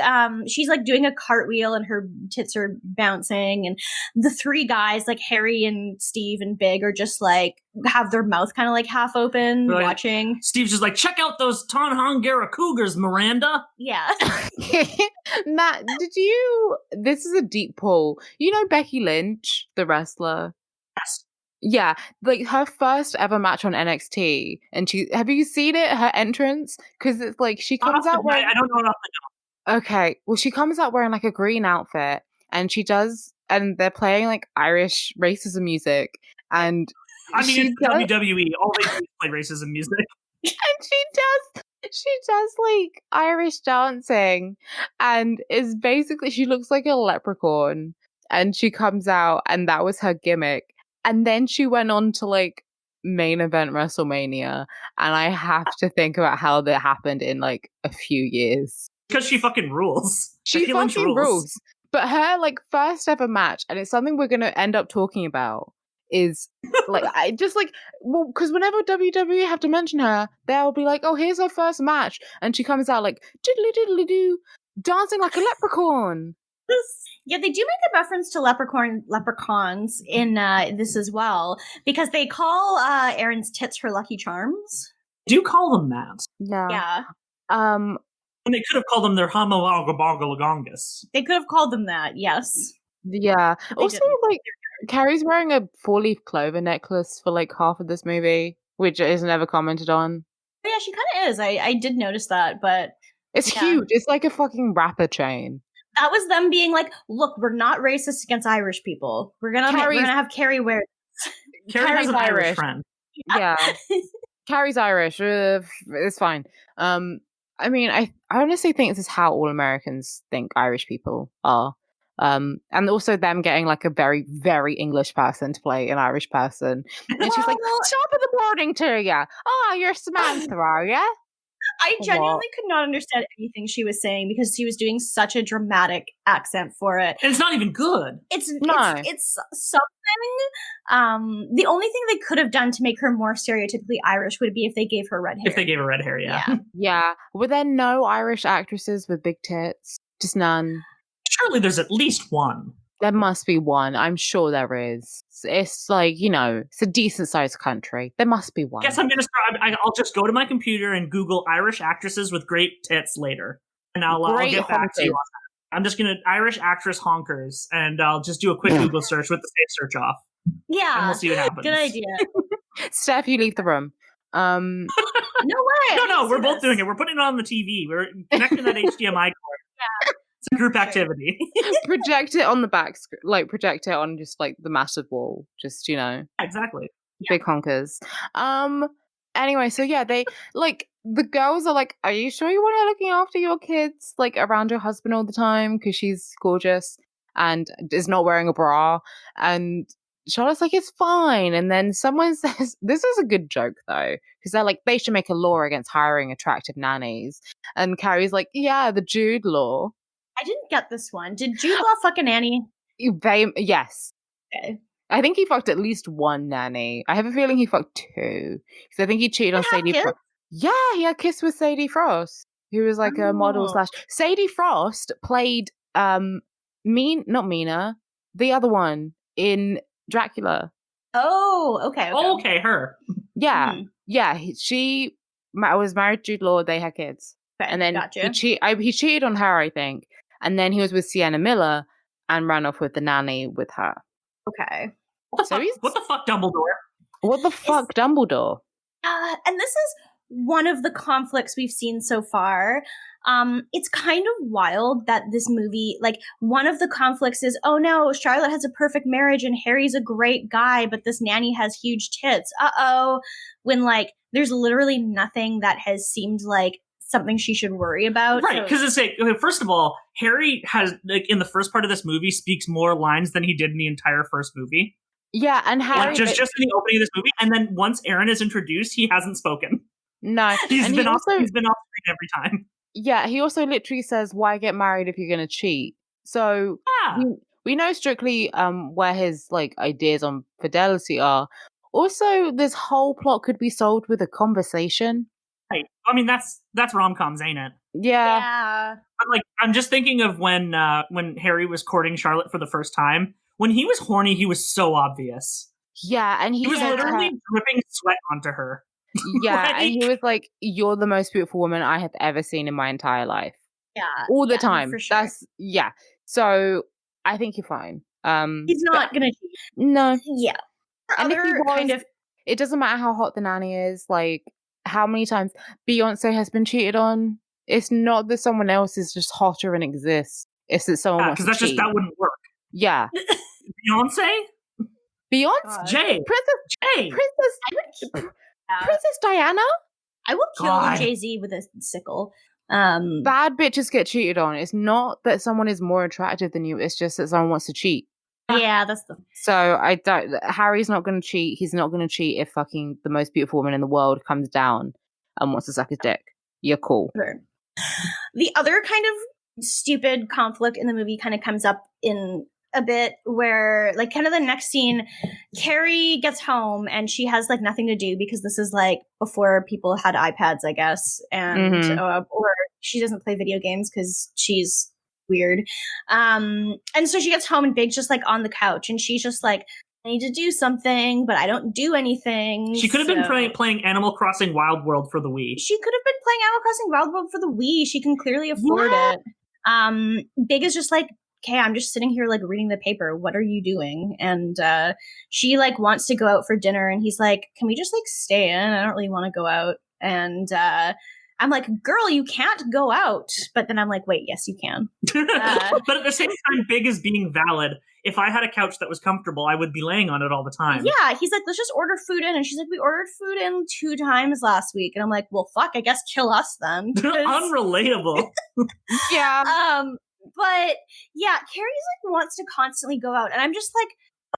she's like doing a cartwheel and her tits are bouncing, and the three guys like Harry and Steve and Big are just like have their mouth kind of like half open watching. Steve's just like, check out those Tonhangara Cougars, Miranda. Yeah. Matt, this is a deep pull. You know Becky Lynch, the wrestler? Yes. Yeah, like her first ever match on NXT, and have you seen it? Her entrance, because it's like she comes out wearing. I don't know enough to know. Okay, well, she comes out wearing like a green outfit, and and they're playing like Irish racism music, and I mean, it's WWE. All they do is play racism music, and she does like Irish dancing, and is basically she looks like a leprechaun, and she comes out, and that was her gimmick. And then she went on to like main event WrestleMania, and I have to think about how that happened in like a few years. Because she fucking rules. She fucking rules. But her like first ever match, and it's something we're gonna end up talking about, is like because whenever WWE have to mention her, they'll be like, oh, here's her first match, and she comes out like diddly diddly doo, dancing like a leprechaun. Yeah, they do make a reference to leprechauns in this as well, because they call Erin's tits her Lucky Charms. Do you call them that? No. Yeah. And they could have called them their Hamawagabagalagongis. They could have called them that, yes. Yeah. Also, like, Carrie's wearing a 4-leaf clover necklace for like half of this movie, which is never commented on. Yeah, she kind of is. I did notice that, but it's huge. It's like a fucking rapper chain. That was them being like, look, we're not racist against Irish people. We're gonna have Carrie wear this. Carrie has an Irish friend. Yeah. Carrie's Irish. It's fine. I mean, I honestly think this is how all Americans think Irish people are. And also them getting like a very, very English person to play an Irish person. And she's like, top of the morning to ya. Oh, you're Samantha, are ya? I genuinely could not understand anything she was saying because she was doing such a dramatic accent for it. And it's not even good. It's something. The only thing they could have done to make her more stereotypically Irish would be if they gave her red hair. If they gave her red hair, yeah. Yeah. Were there no Irish actresses with big tits? Just none? Surely there's at least one. There must be one. I'm sure there is. It's like, it's a decent sized country. There must be one. I guess I'm going to start. I'll just go to my computer and Google Irish actresses with great tits later. And I'll get back to you on that. I'm just going to Irish actress honkers, and I'll just do a quick Google search with the safe search off. Yeah. And we'll see what happens. Good idea. Steph, you leave the room. No way. No, we're both doing it. We're putting it on the TV. We're connecting that HDMI cord. Yeah. It's a group activity. Project it on the back, project it on just like the massive wall. Just, Exactly. Big honkers. Anyway, so yeah, they like the girls are like, are you sure you want her looking after your kids like around your husband all the time because she's gorgeous and is not wearing a bra? And Charlotte's like, it's fine. And then someone says, this is a good joke though, because they're like, they should make a law against hiring attractive nannies. And Carrie's like, yeah, the Jude law. I didn't get this one. Did Jude Law fuck a nanny? Yes. Okay. I think he fucked at least one nanny. I have a feeling he fucked two. Because I think he cheated on Sadie Frost. Yeah, he had a kiss with Sadie Frost, who was like a model / Sadie Frost played not Mina, the other one in Dracula. Oh, okay. Okay, her. Yeah, yeah. She was married to Jude Law. They had kids, and then he cheated on her, I think, and then he was with Sienna Miller and ran off with the nanny with her. Okay. What the fuck, Dumbledore? What the fuck, Dumbledore? And this is one of the conflicts we've seen so far. It's kind of wild that this movie, like, one of the conflicts is, oh no, Charlotte has a perfect marriage and Harry's a great guy, but this nanny has huge tits. Uh-oh. When, like, there's literally nothing that has seemed like something she should worry about. Right, because it's like, first of all, Harry has, like, in the first part of this movie, speaks more lines than he did in the entire first movie. Yeah, and Harry... Like, just in the opening of this movie, and then once Aaron is introduced, he hasn't spoken. No. He's been off screen every time. Yeah, he also literally says, why get married if you're going to cheat? So we know strictly where his like ideas on fidelity are. Also, this whole plot could be solved with a conversation. Right. I mean, that's rom-coms, ain't it? Yeah. But, like, I'm just thinking of when Harry was courting Charlotte for the first time. When he was horny, he was so obvious. Yeah, and he was literally dripping sweat onto her. Yeah, and he was like, you're the most beautiful woman I have ever seen in my entire life. Yeah. All the time. For sure. So I think you're fine. He's not gonna cheat. No. Yeah. And if he was, it doesn't matter how hot the nanny is, like how many times Beyonce has been cheated on. It's not that someone else is just hotter and exists. It's that someone wants to cheat. Because that wouldn't work. Yeah. Beyonce? Jay. Princess Diana? I will kill Jay-Z with a sickle. Bad bitches get cheated on. It's not that someone is more attractive than you. It's just that someone wants to cheat. Yeah, that's the... So Harry's not going to cheat. He's not going to cheat if fucking the most beautiful woman in the world comes down and wants to suck his dick. You're cool. Sure. The other kind of stupid conflict in the movie kind of comes up in a bit where, like, kind of the next scene, Carrie gets home and she has like nothing to do because this is like before people had iPads, I guess, and or she doesn't play video games because she's weird. And so she gets home and Big's just like on the couch and she's just like, I need to do something, but I don't do anything. She could have been playing Animal Crossing Wild World for the Wii. She could have been playing Animal Crossing Wild World for the Wii. She can clearly afford it. Big is just like, okay, I'm just sitting here like reading the paper. What are you doing? And she like wants to go out for dinner and he's like, can we just like stay in? I don't really want to go out. And I'm like, girl, you can't go out. But then I'm like, wait, yes, you can. But at the same time, Big is being valid. If I had a couch that was comfortable, I would be laying on it all the time. Yeah, he's like, let's just order food in. And she's like, we ordered food in 2 times last week. And I'm like, well, fuck, I guess kill us then. Unrelatable. Yeah. But yeah, Carrie's like wants to constantly go out. And I'm just like,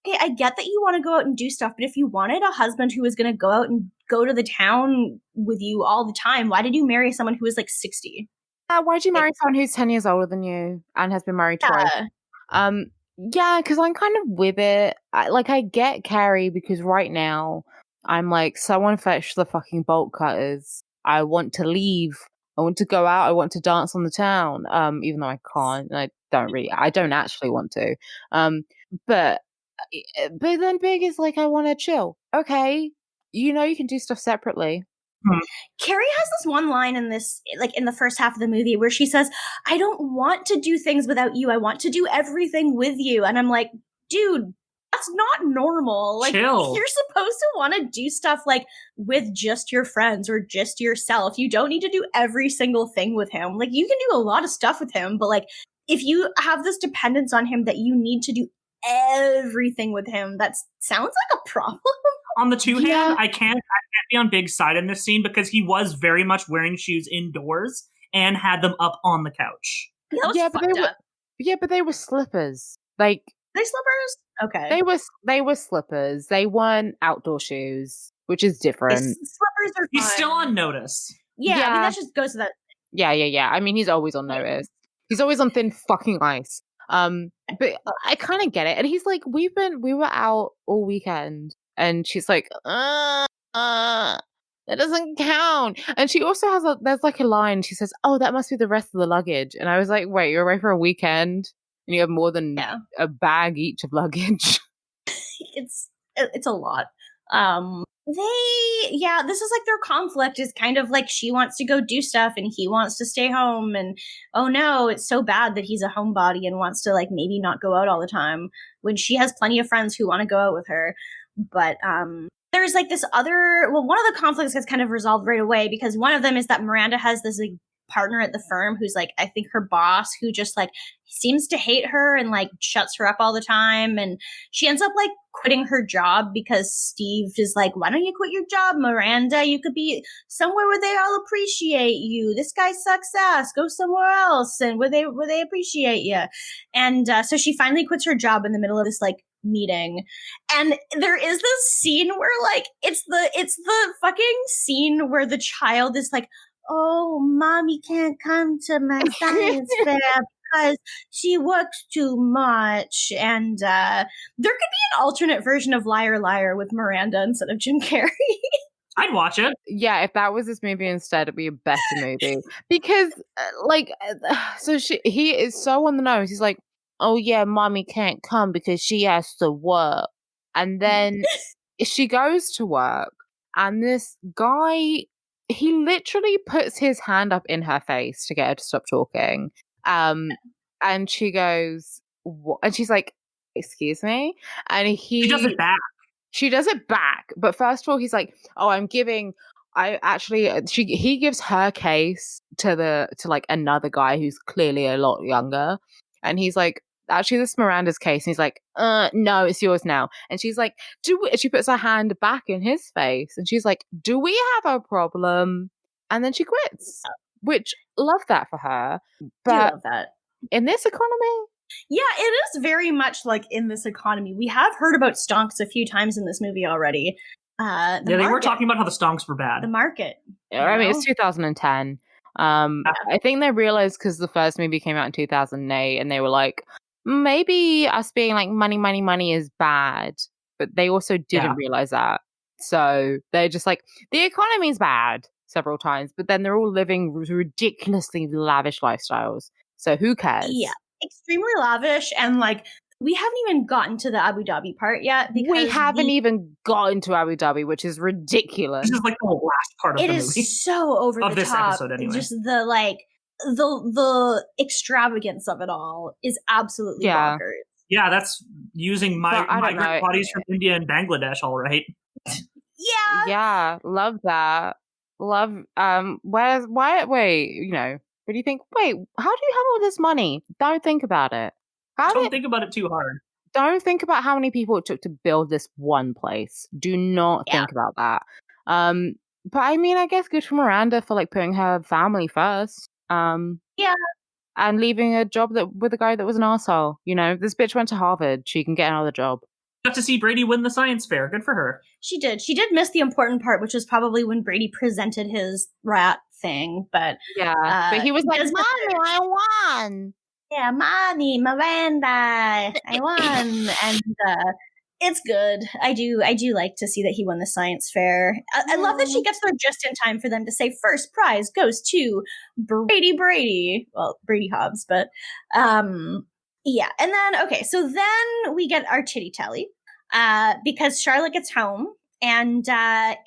okay, I get that you want to go out and do stuff. But if you wanted a husband who was going to go out and go to the town with you all the time, why did you marry someone who was like 60? Why'd you marry someone who's 10 years older than you and has been married twice? Yeah, because I'm kind of with it. I get Carrie because right now I'm like, someone fetch the fucking bolt cutters. I want to leave. I want to go out. I want to dance on the town. Even though I can't. I don't actually want to. But then Big is like, I want to chill. Okay. You know you can do stuff separately. Carrie has this one line in this, like in the first half of the movie where she says, I don't want to do things without you. I want to do everything with you. And I'm like, dude, that's not normal. Like, chill. You're supposed to want to do stuff like with just your friends or just yourself. You don't need to do every single thing with him. Like, you can do a lot of stuff with him, but like, if you have this dependence on him that you need to do everything with him, that sounds like a problem. On the two hand, I can't be on Big's side in this scene because he was very much wearing shoes indoors and had them up on the couch. Yeah, but but they were slippers. Like, they slippers? Okay. They were slippers. They weren't outdoor shoes, which is different. Slippers are fine. He's still on notice. Yeah, I mean, that just goes to that. Yeah. I mean, he's always on notice. He's always on thin fucking ice. But I kind of get it. And he's like, we were out all weekend, and she's like, that doesn't count. And she also has there's like a line. She says, "Oh, that must be the rest of the luggage." And I was like, "Wait, you're away for a weekend, and you have more than a bag each of luggage?" It's a lot. This is like their conflict is kind of like she wants to go do stuff and he wants to stay home, and oh no, it's so bad that he's a homebody and wants to like maybe not go out all the time when she has plenty of friends who want to go out with her. But there's like this other, one of the conflicts gets kind of resolved right away, because one of them is that Miranda has this like partner at the firm who's like, I think her boss, who just like seems to hate her and like shuts her up all the time, and she ends up like quitting her job because Steve is like, why don't you quit your job, Miranda? You could be somewhere where they all appreciate you. This guy sucks ass. Go somewhere else and where they appreciate you. And so she finally quits her job in the middle of this like meeting, and there is this scene where like it's the fucking scene where the child is like, oh, mommy can't come to my science fair because she works too much. And there could be an alternate version of Liar Liar with Miranda instead of Jim Carrey. I'd watch it. Yeah, if that was this movie instead, it'd be a better movie. Because he is so on the nose. He's like, oh yeah, mommy can't come because she has to work. And then she goes to work, and this guy, he literally puts his hand up in her face to get her to stop talking. And she goes, what? And she's like, excuse me? And she does it back. She does it back. But first of all, he's like, oh, he gives her case to like another guy who's clearly a lot younger. And he's like, actually, this is Miranda's case. And he's like, no, it's yours now. And she's like, she puts her hand back in his face. And she's like, do we have a problem? And then she quits, which love that for her. But I love that. In this economy? Yeah, it is very much like in this economy. We have heard about stonks a few times in this movie already. They were talking about how the stonks were bad. The market. I mean, it's 2010. I think they realized because the first movie came out in 2008, and they were like, maybe us being like money is bad. But they also didn't realize that. So they're just like, the economy's bad several times, but then they're all living ridiculously lavish lifestyles. So who cares? Yeah, extremely lavish. And like, we haven't even gotten to the Abu Dhabi part yet. Because we haven't even gotten to Abu Dhabi, which is ridiculous. This is like the last part of the movie. It is so over of the this top. episode, anyway. Just the like, the extravagance of it all is absolutely bonkers. Yeah, that's using migrant bodies from India and Bangladesh, all right. Yeah, love that. Love. Wait, you know, what do you think? Wait, how do you have all this money? Don't think about it. Don't think about it too hard. Don't think about how many people it took to build this one place. Do not think about that. But I mean, I guess good for Miranda for like putting her family first. And leaving a job with a guy that was an asshole. You know, this bitch went to Harvard. She can get another job. Got to see Brady win the science fair. Good for her. She did. She did miss the important part, which was probably when Brady presented his rat thing. But but he was like, "Mommy, I won." Yeah, Mommy, Miranda, I won, and it's good. I do like to see that he won the science fair. I love that she gets there just in time for them to say first prize goes to Brady. Well, Brady Hobbs, but yeah. And then so then we get our titty tally because Charlotte gets home and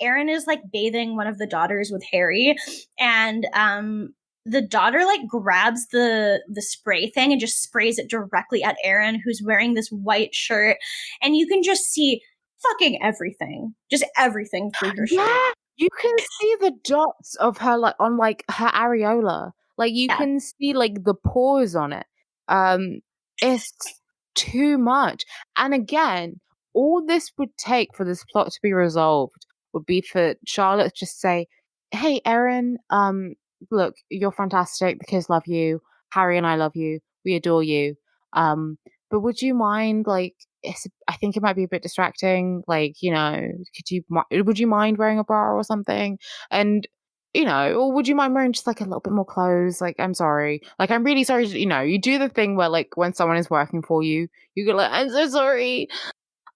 Erin is like bathing one of the daughters with Harry, and the daughter like grabs the spray thing and just sprays it directly at Erin, who's wearing this white shirt, and you can just see fucking everything, just everything through her shirt. Yeah, you can see the dots of her like on like her areola, like you can see like the pores on it. It's too much. And again, all this would take for this plot to be resolved would be for Charlotte to just say, "Hey, Erin, look, you're fantastic. The kids love you. Harry and I love you. We adore you. But would you mind like I think it might be a bit distracting. Like, would you mind wearing a bra or something? And, or would you mind wearing just like a little bit more clothes? Like, I'm sorry. Like, I'm really sorry. You do the thing where like when someone is working for you, you go like, I'm so sorry.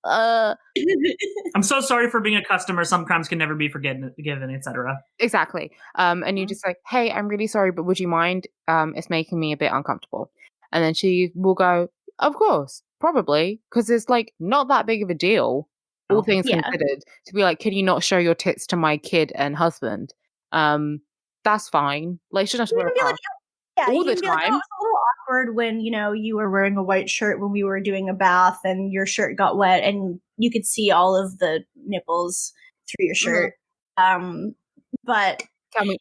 I'm so sorry for being a customer. Some crimes can never be forgiven, etc. Exactly. And you just like, hey, I'm really sorry, but would you mind? It's making me a bit uncomfortable. And then she will go, of course, probably, because it's like not that big of a deal, all things considered, to be like, can you not show your tits to my kid and husband? That's fine. Like, she doesn't have to wear a bra. Yeah, all you the can be like, oh, time. it's a little awkward when, you were wearing a white shirt when we were doing a bath and your shirt got wet and you could see all of the nipples through your shirt. But can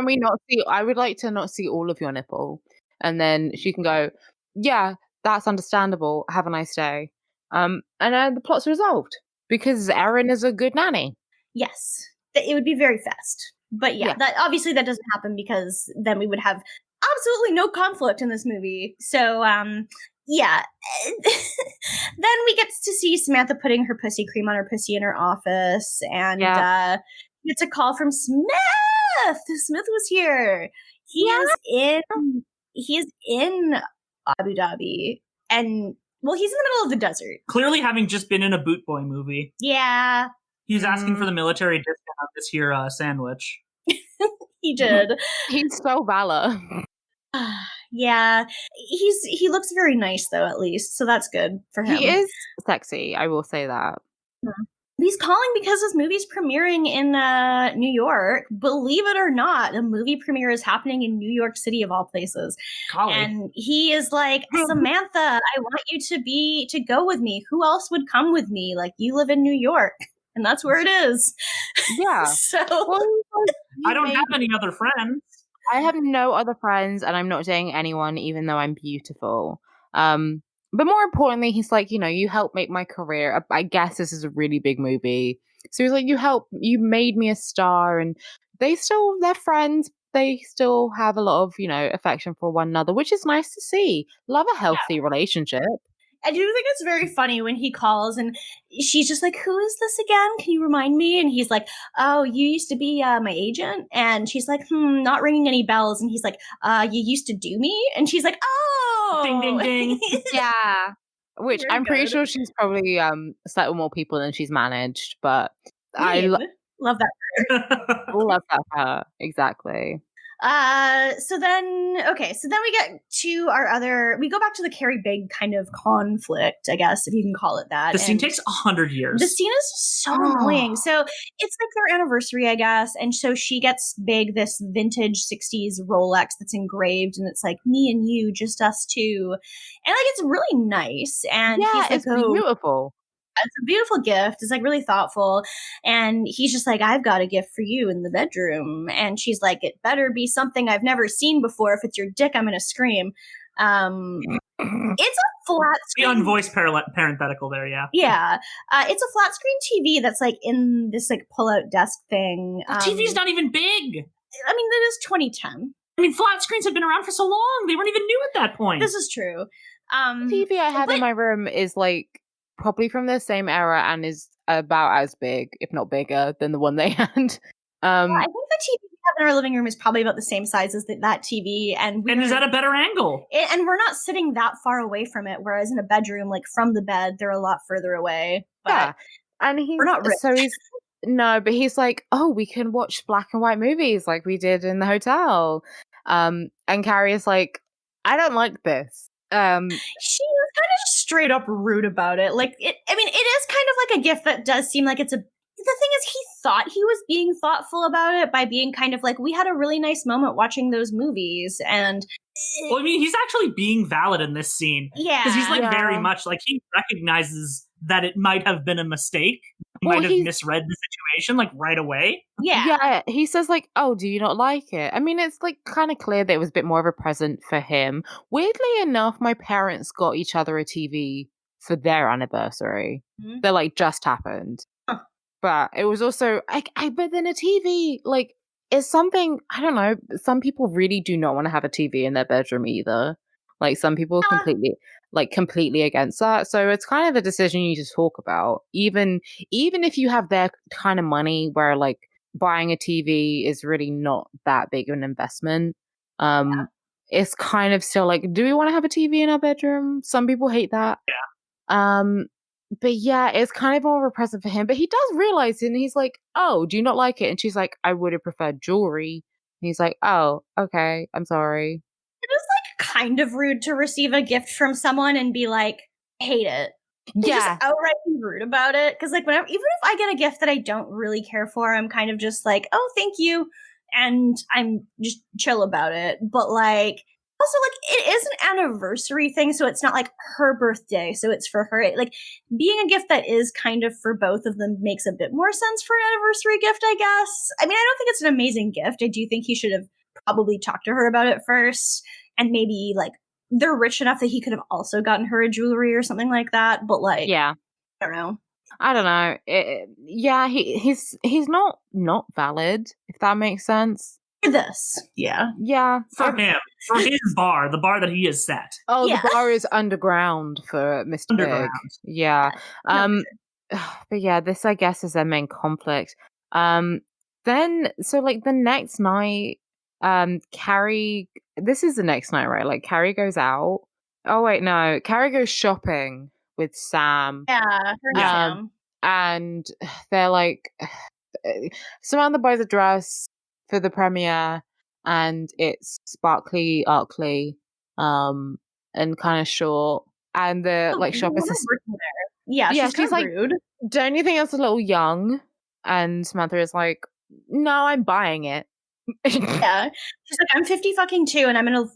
we not see? I would like to not see all of your nipple. And then she can go, yeah, that's understandable. Have a nice day. And then the plot's resolved because Erin is a good nanny. Yes, it would be very fast. But that obviously that doesn't happen because then we would have absolutely no conflict in this movie. So, then we get to see Samantha putting her pussy cream on her pussy in her office, and it's a call from Smith. Smith was here. He is in Abu Dhabi, and he's in the middle of the desert. Clearly, having just been in a Boot Boy movie. Yeah. He's asking for the military discount of this here sandwich. He did. He's so Valor. Yeah. He looks very nice though, at least. So that's good for him. He is sexy, I will say that. He's calling because his movie's premiering in New York. Believe it or not, a movie premiere is happening in New York City of all places. Golly. And he is like, Samantha, I want you to go with me. Who else would come with me? Like, you live in New York. And that's where it is. Yeah. So I don't have any other friends. I have no other friends, and I'm not dating anyone, even though I'm beautiful. But more importantly, he's like, you helped make my career. I guess this is a really big movie. So he's like, you made me a star, and they're friends. They still have a lot of, affection for one another, which is nice to see. Love a healthy relationship. I do think it's very funny when he calls and she's just like, who is this again? Can you remind me? And he's like, oh, you used to be my agent. And she's like, not ringing any bells. And he's like, you used to do me? And she's like, oh! Ding, ding, ding. Yeah. Which Very I'm pretty good. sure she's probably slept with more people than she's managed. But I love that. love that for her. Exactly. So then we get to we go back to the Carrie Big kind of conflict, I guess, if you can call it that. The scene takes 100 years. The scene is so annoying. So it's like their anniversary, I guess. And so she gets Big this vintage 60s Rolex that's engraved, and it's like, me and you, just us two. And like, it's really nice. And he's like, it's beautiful. It's a beautiful gift. It's like really thoughtful. And he's just like, I've got a gift for you in the bedroom. And she's like, it better be something I've never seen before. If it's your dick, I'm going to scream. It's a flat screen. Beyond voice parenthetical there, yeah. Yeah. It's a flat screen TV that's like in this like pull out desk thing. The TV's not even big. I mean, it is 2010. I mean, flat screens have been around for so long. They weren't even new at that point. This is true. The TV I have in my room is like probably from the same era and is about as big, if not bigger, than the one they had. I think the TV we have in our living room is probably about the same size as that TV, and is at a better angle. And we're not sitting that far away from it. Whereas in a bedroom, like from the bed, they're a lot further away. But yeah, and we're not rich. So but he's like, oh, we can watch black and white movies like we did in the hotel. And Carrie is like, I don't like this. She was kind of just straight up rude about it. Like, it is kind of like a gift that does seem like it's a. The thing is, he thought he was being thoughtful about it by being kind of like, we had a really nice moment watching those movies, and. Well, I mean, he's actually being valid in this scene. Yeah. Because he's like very much like he recognizes that it might have been a mistake. He might have misread the situation like right away. Yeah. Yeah. He says like, oh, do you not like it? I mean, it's like kind of clear that it was a bit more of a present for him. Weirdly enough, my parents got each other a TV for their anniversary. Mm-hmm. That like just happened. Huh. But it was also but then a TV like is something, I don't know, some people really do not want to have a TV in their bedroom either. Like some people completely like completely against that. So it's kind of a decision you just talk about. Even if you have their kind of money where like buying a TV is really not that big of an investment. It's kind of still like, do we want to have a TV in our bedroom? Some people hate that. But yeah, it's kind of more of a present for him. But he does realize it, and he's like, "Oh, do you not like it?" And she's like, "I would have preferred jewelry." And he's like, "Oh, okay, I'm sorry." It is like kind of rude to receive a gift from someone and be like, "Hate it." And just outright be rude about it. Because like whenever, even if I get a gift that I don't really care for, I'm kind of just like, "Oh, thank you," and I'm just chill about it. But like. Also, like, it is an anniversary thing, so it's not like her birthday, so it's for her. Like, being a gift that is kind of for both of them makes a bit more sense for an anniversary gift, I guess. I mean, I don't think it's an amazing gift. I do think he should have probably talked to her about it first, and maybe, like, they're rich enough that he could have also gotten her a jewelry or something like that, but, like, I don't know. I don't know. He's not valid, if that makes sense. This. Yeah. For him. For his bar, the bar that he has set. Oh, the bar is underground for Mr. Big. Yeah. But yeah, this I guess is their main conflict. Then so like the next night, Carrie, this is the next night, right? Like Carrie goes out. Oh wait, no. Carrie goes shopping with Sam. Yeah, Sam. And they're like Samantha buys a dress for the premiere, and it's sparkly, arcly, and kind of short. And the like shop assistant, she's like, rude. Don't you think that's a little young? And Samantha is like, no, I'm buying it. She's like, I'm 50 fucking 2, and I'm gonna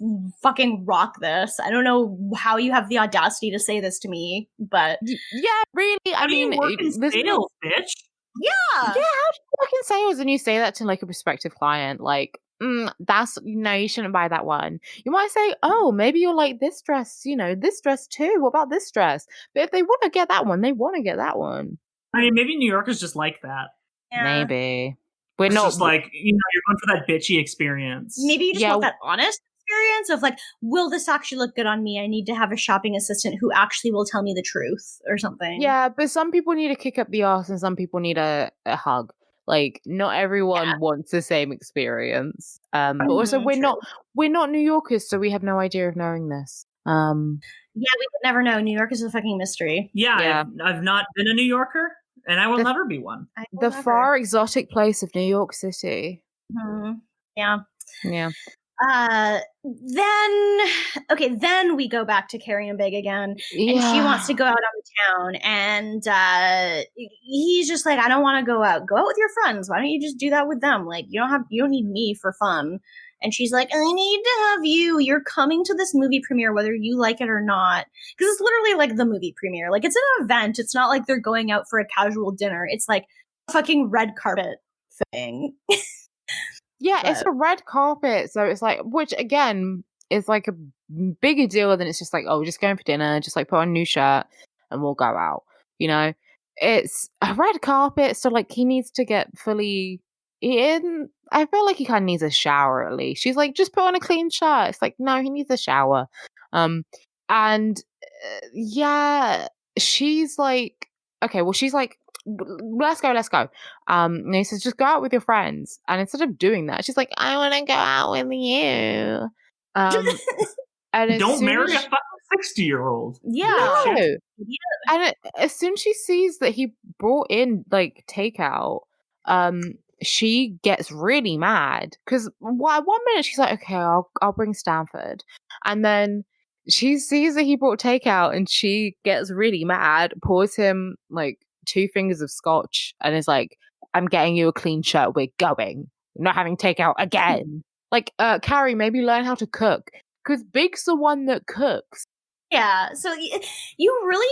fucking rock this. I don't know how you have the audacity to say this to me, but yeah, really. I mean, you work in sales, bitch. Yeah, how do you work in sales and you say that to like a prospective client? Like, that's no, you shouldn't buy that one. You might say, oh, maybe you'll like this dress, this dress too. What about this dress? But if they want to get that one, they want to get that one. I mean, maybe New Yorkers just like that. Yeah. Maybe we're it's not just like you're going for that bitchy experience. Maybe you just want that honest experience of like, will this actually look good on me? I need to have a shopping assistant who actually will tell me the truth or something. Yeah, but some people need a kick up the arse and some people need a hug. Like, not everyone wants the same experience. But also we're not New Yorkers, so we have no idea of knowing this. Yeah, we could never know. New York is a fucking mystery. Yeah. I've not been a New Yorker, and I will never be one. The far exotic place of New York City. Mm-hmm. Yeah. Then we go back to Carrie and Big again, and she wants to go out on the town, and he's just like, I don't want to go out. Go out with your friends. Why don't you just do that with them? Like, you don't need me for fun. And she's like, I need to have you. You're coming to this movie premiere, whether you like it or not. Because it's literally like the movie premiere. Like, it's an event. It's not like they're going out for a casual dinner. It's like a fucking red carpet thing. It's a red carpet, so it's like, which again is like a bigger deal than it's just like, oh, we're just going for dinner, just like put on a new shirt and we'll go out. It's a red carpet, so like he needs to get fully in. I feel like he kind of needs a shower at least. She's like, just put on a clean shirt. It's like, no, he needs a shower. She's like, okay, well, she's like, let's go. And he says, just go out with your friends. And instead of doing that, she's like, I want to go out with you. And don't marry a fucking 60-year-old. Yeah. No. And as soon as she sees that he brought in like takeout, she gets really mad because one minute she's like, okay, I'll bring Stanford, and then she sees that he brought takeout and she gets really mad, pours him like 2 fingers of scotch, and is like, I'm getting you a clean shirt. We're going. We're not having takeout again. Like, Carrie, maybe learn how to cook because Big's the one that cooks. Yeah. So you really,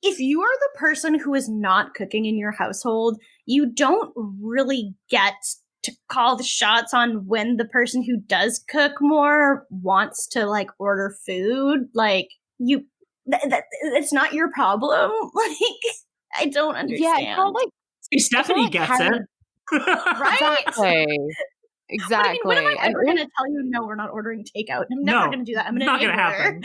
if you are the person who is not cooking in your household, you don't really get to call the shots on when the person who does cook more wants to like order food. Like it's not your problem. Like, I don't understand. Yeah, like Stephanie gets it. Right? Exactly. When am I ever going to tell you, no, we're not ordering takeout? I'm never going to do that. I'm going to not going to happen.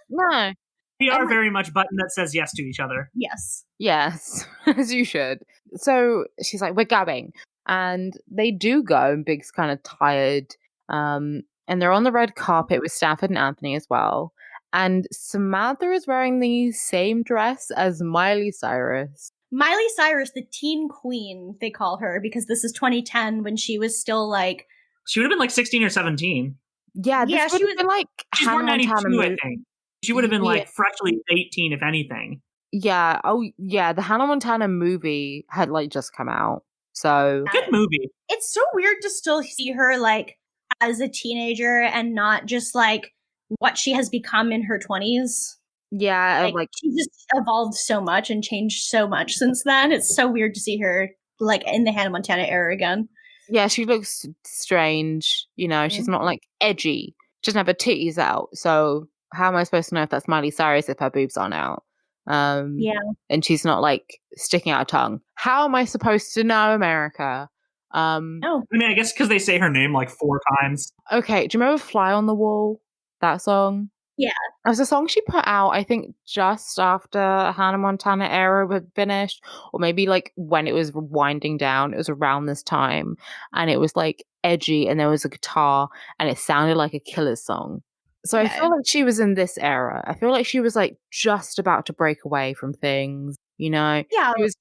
No. We are very much button that says yes to each other. Yes. Yes, as you should. So she's like, we're going. And they do go, and Big's kind of tired. And they're on the red carpet with Stanford and Anthony as well. And Samantha is wearing the same dress as Miley Cyrus. Miley Cyrus, the teen queen, they call her, because this is 2010 when she was still like... She would have been like 16 or 17. Yeah, this would have been like she's Hannah born 92, Montana I think. She would have been like freshly 18, if anything. Yeah. Oh, yeah. The Hannah Montana movie had like just come out. So good movie. It's so weird to still see her like as a teenager and not just like what she has become in her 20s. Yeah, like she just evolved so much and changed so much since then. It's so weird to see her like in the Hannah Montana era again. Yeah, she looks strange. You know, she's not like edgy. She doesn't have her titties out. So how am I supposed to know if that's Miley Cyrus if her boobs aren't out? Yeah. And she's not like sticking out a tongue. How am I supposed to know, America? No. I mean, I guess because they say her name like 4 times. Okay, do you remember Fly on the Wall? That song? Yeah. It was a song she put out, I think, just after Hannah Montana era had finished, or maybe like when it was winding down. It was around this time, and it was like edgy, and there was a guitar, and it sounded like a Killers song. So I feel like she was in this era. I feel like she was like just about to break away from things, you know? Yeah. She was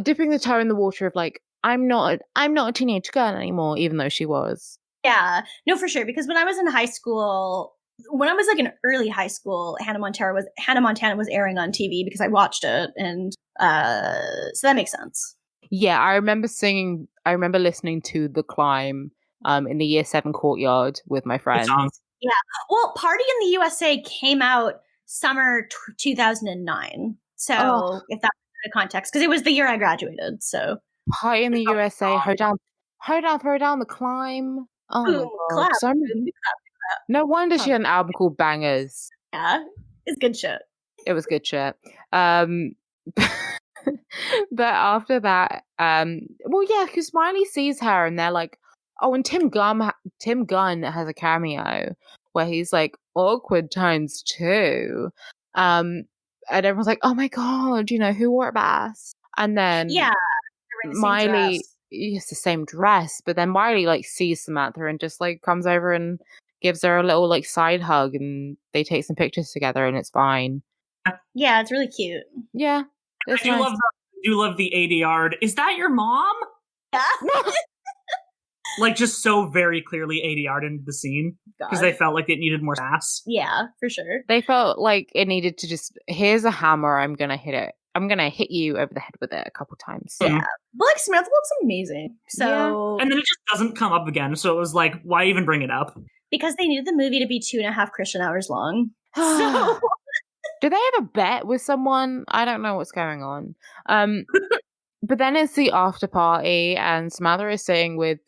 dipping the toe in the water of like, I'm not a teenage girl anymore, even though she was. Yeah, no, for sure. Because when I was in high school, when I was like in early high school, Hannah Montana was airing on TV because I watched it, and so that makes sense. Yeah, I remember listening to The Climb in the Year 7 courtyard with my friends. Yeah, well, Party in the USA came out summer 2009. So if that's the context, because it was the year I graduated. So Party in the USA, hold down, throw down, The Climb. Oh my god! Clap. No wonder she had an album called Bangers. Yeah, it's good shit. It was good shit. But after that, well, yeah, because Smiley sees her, and they're like, oh, and Tim Gunn has a cameo where he's like awkward times 2, and everyone's like, oh my god, you know, who wore it best? And then Miley. It's the same dress, but then Miley like sees Samantha and just like comes over and gives her a little like side hug, and they take some pictures together, and it's fine. Yeah, it's really cute. Yeah, I do love the ADR. Is that your mom? Yeah. Like just so very clearly ADR'd into the scene because they felt like it needed more sass. Yeah, for sure. They felt like it needed to just, here's a hammer, I'm gonna hit it. I'm gonna hit you over the head with it a couple times. Yeah. But like Samantha looks amazing. So and then it just doesn't come up again. So it was like, why even bring it up? Because they needed the movie to be 2.5 Christian hours long. So do they have a bet with someone? I don't know what's going on. But then it's the after party, and Samantha is sitting with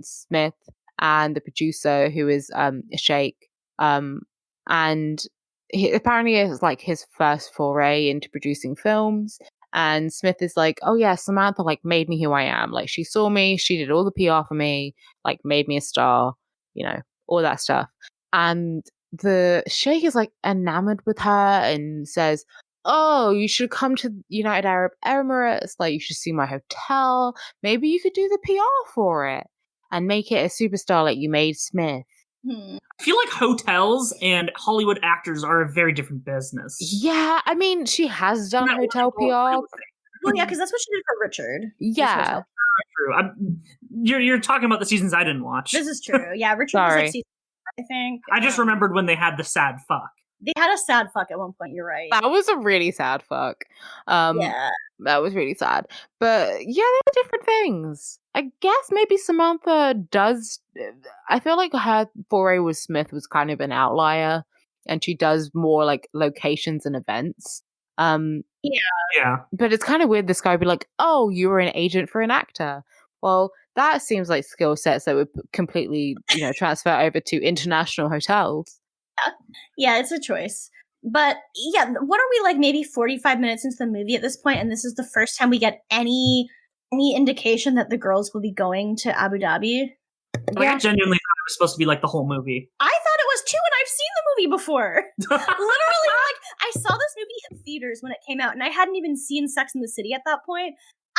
Smith and the producer, who is Shake. And apparently it's like his first foray into producing films. And Smith is like, oh yeah, Samantha like made me who I am. Like she saw me, she did all the PR for me, like made me a star, you know, all that stuff. And the Sheikh is like enamored with her and says, oh, you should come to United Arab Emirates, like you should see my hotel, maybe you could do the PR for it and make it a superstar like you made Smith. I feel like hotels and Hollywood actors are a very different business. Yeah, I mean, she has done hotel PR. Well, yeah, because that's what she did for Richard. Yeah. True. You're talking about the seasons I didn't watch. This is true. Yeah, Richard was like season 4, I think. I just remembered when they had the sad fuck. They had a sad fuck at one point, you're right. That was a really sad fuck. Yeah. That was really sad. But yeah, they're different things. I guess maybe Samantha does. I feel like her foray with Smith was kind of an outlier, and she does more like locations and events. Yeah. But it's kind of weird this guy would be like, oh, you were an agent for an actor. Well, that seems like skill sets that would completely, transfer over to international hotels. Yeah, it's a choice. But yeah, what are we like maybe 45 minutes into the movie at this point, and this is the first time we get any indication that the girls will be going to Abu Dhabi? I genuinely thought it was supposed to be like the whole movie. I thought it was too, and I've seen the movie before. Literally, like, I I saw this movie in theaters when it came out, and I hadn't even seen Sex and the City at that point.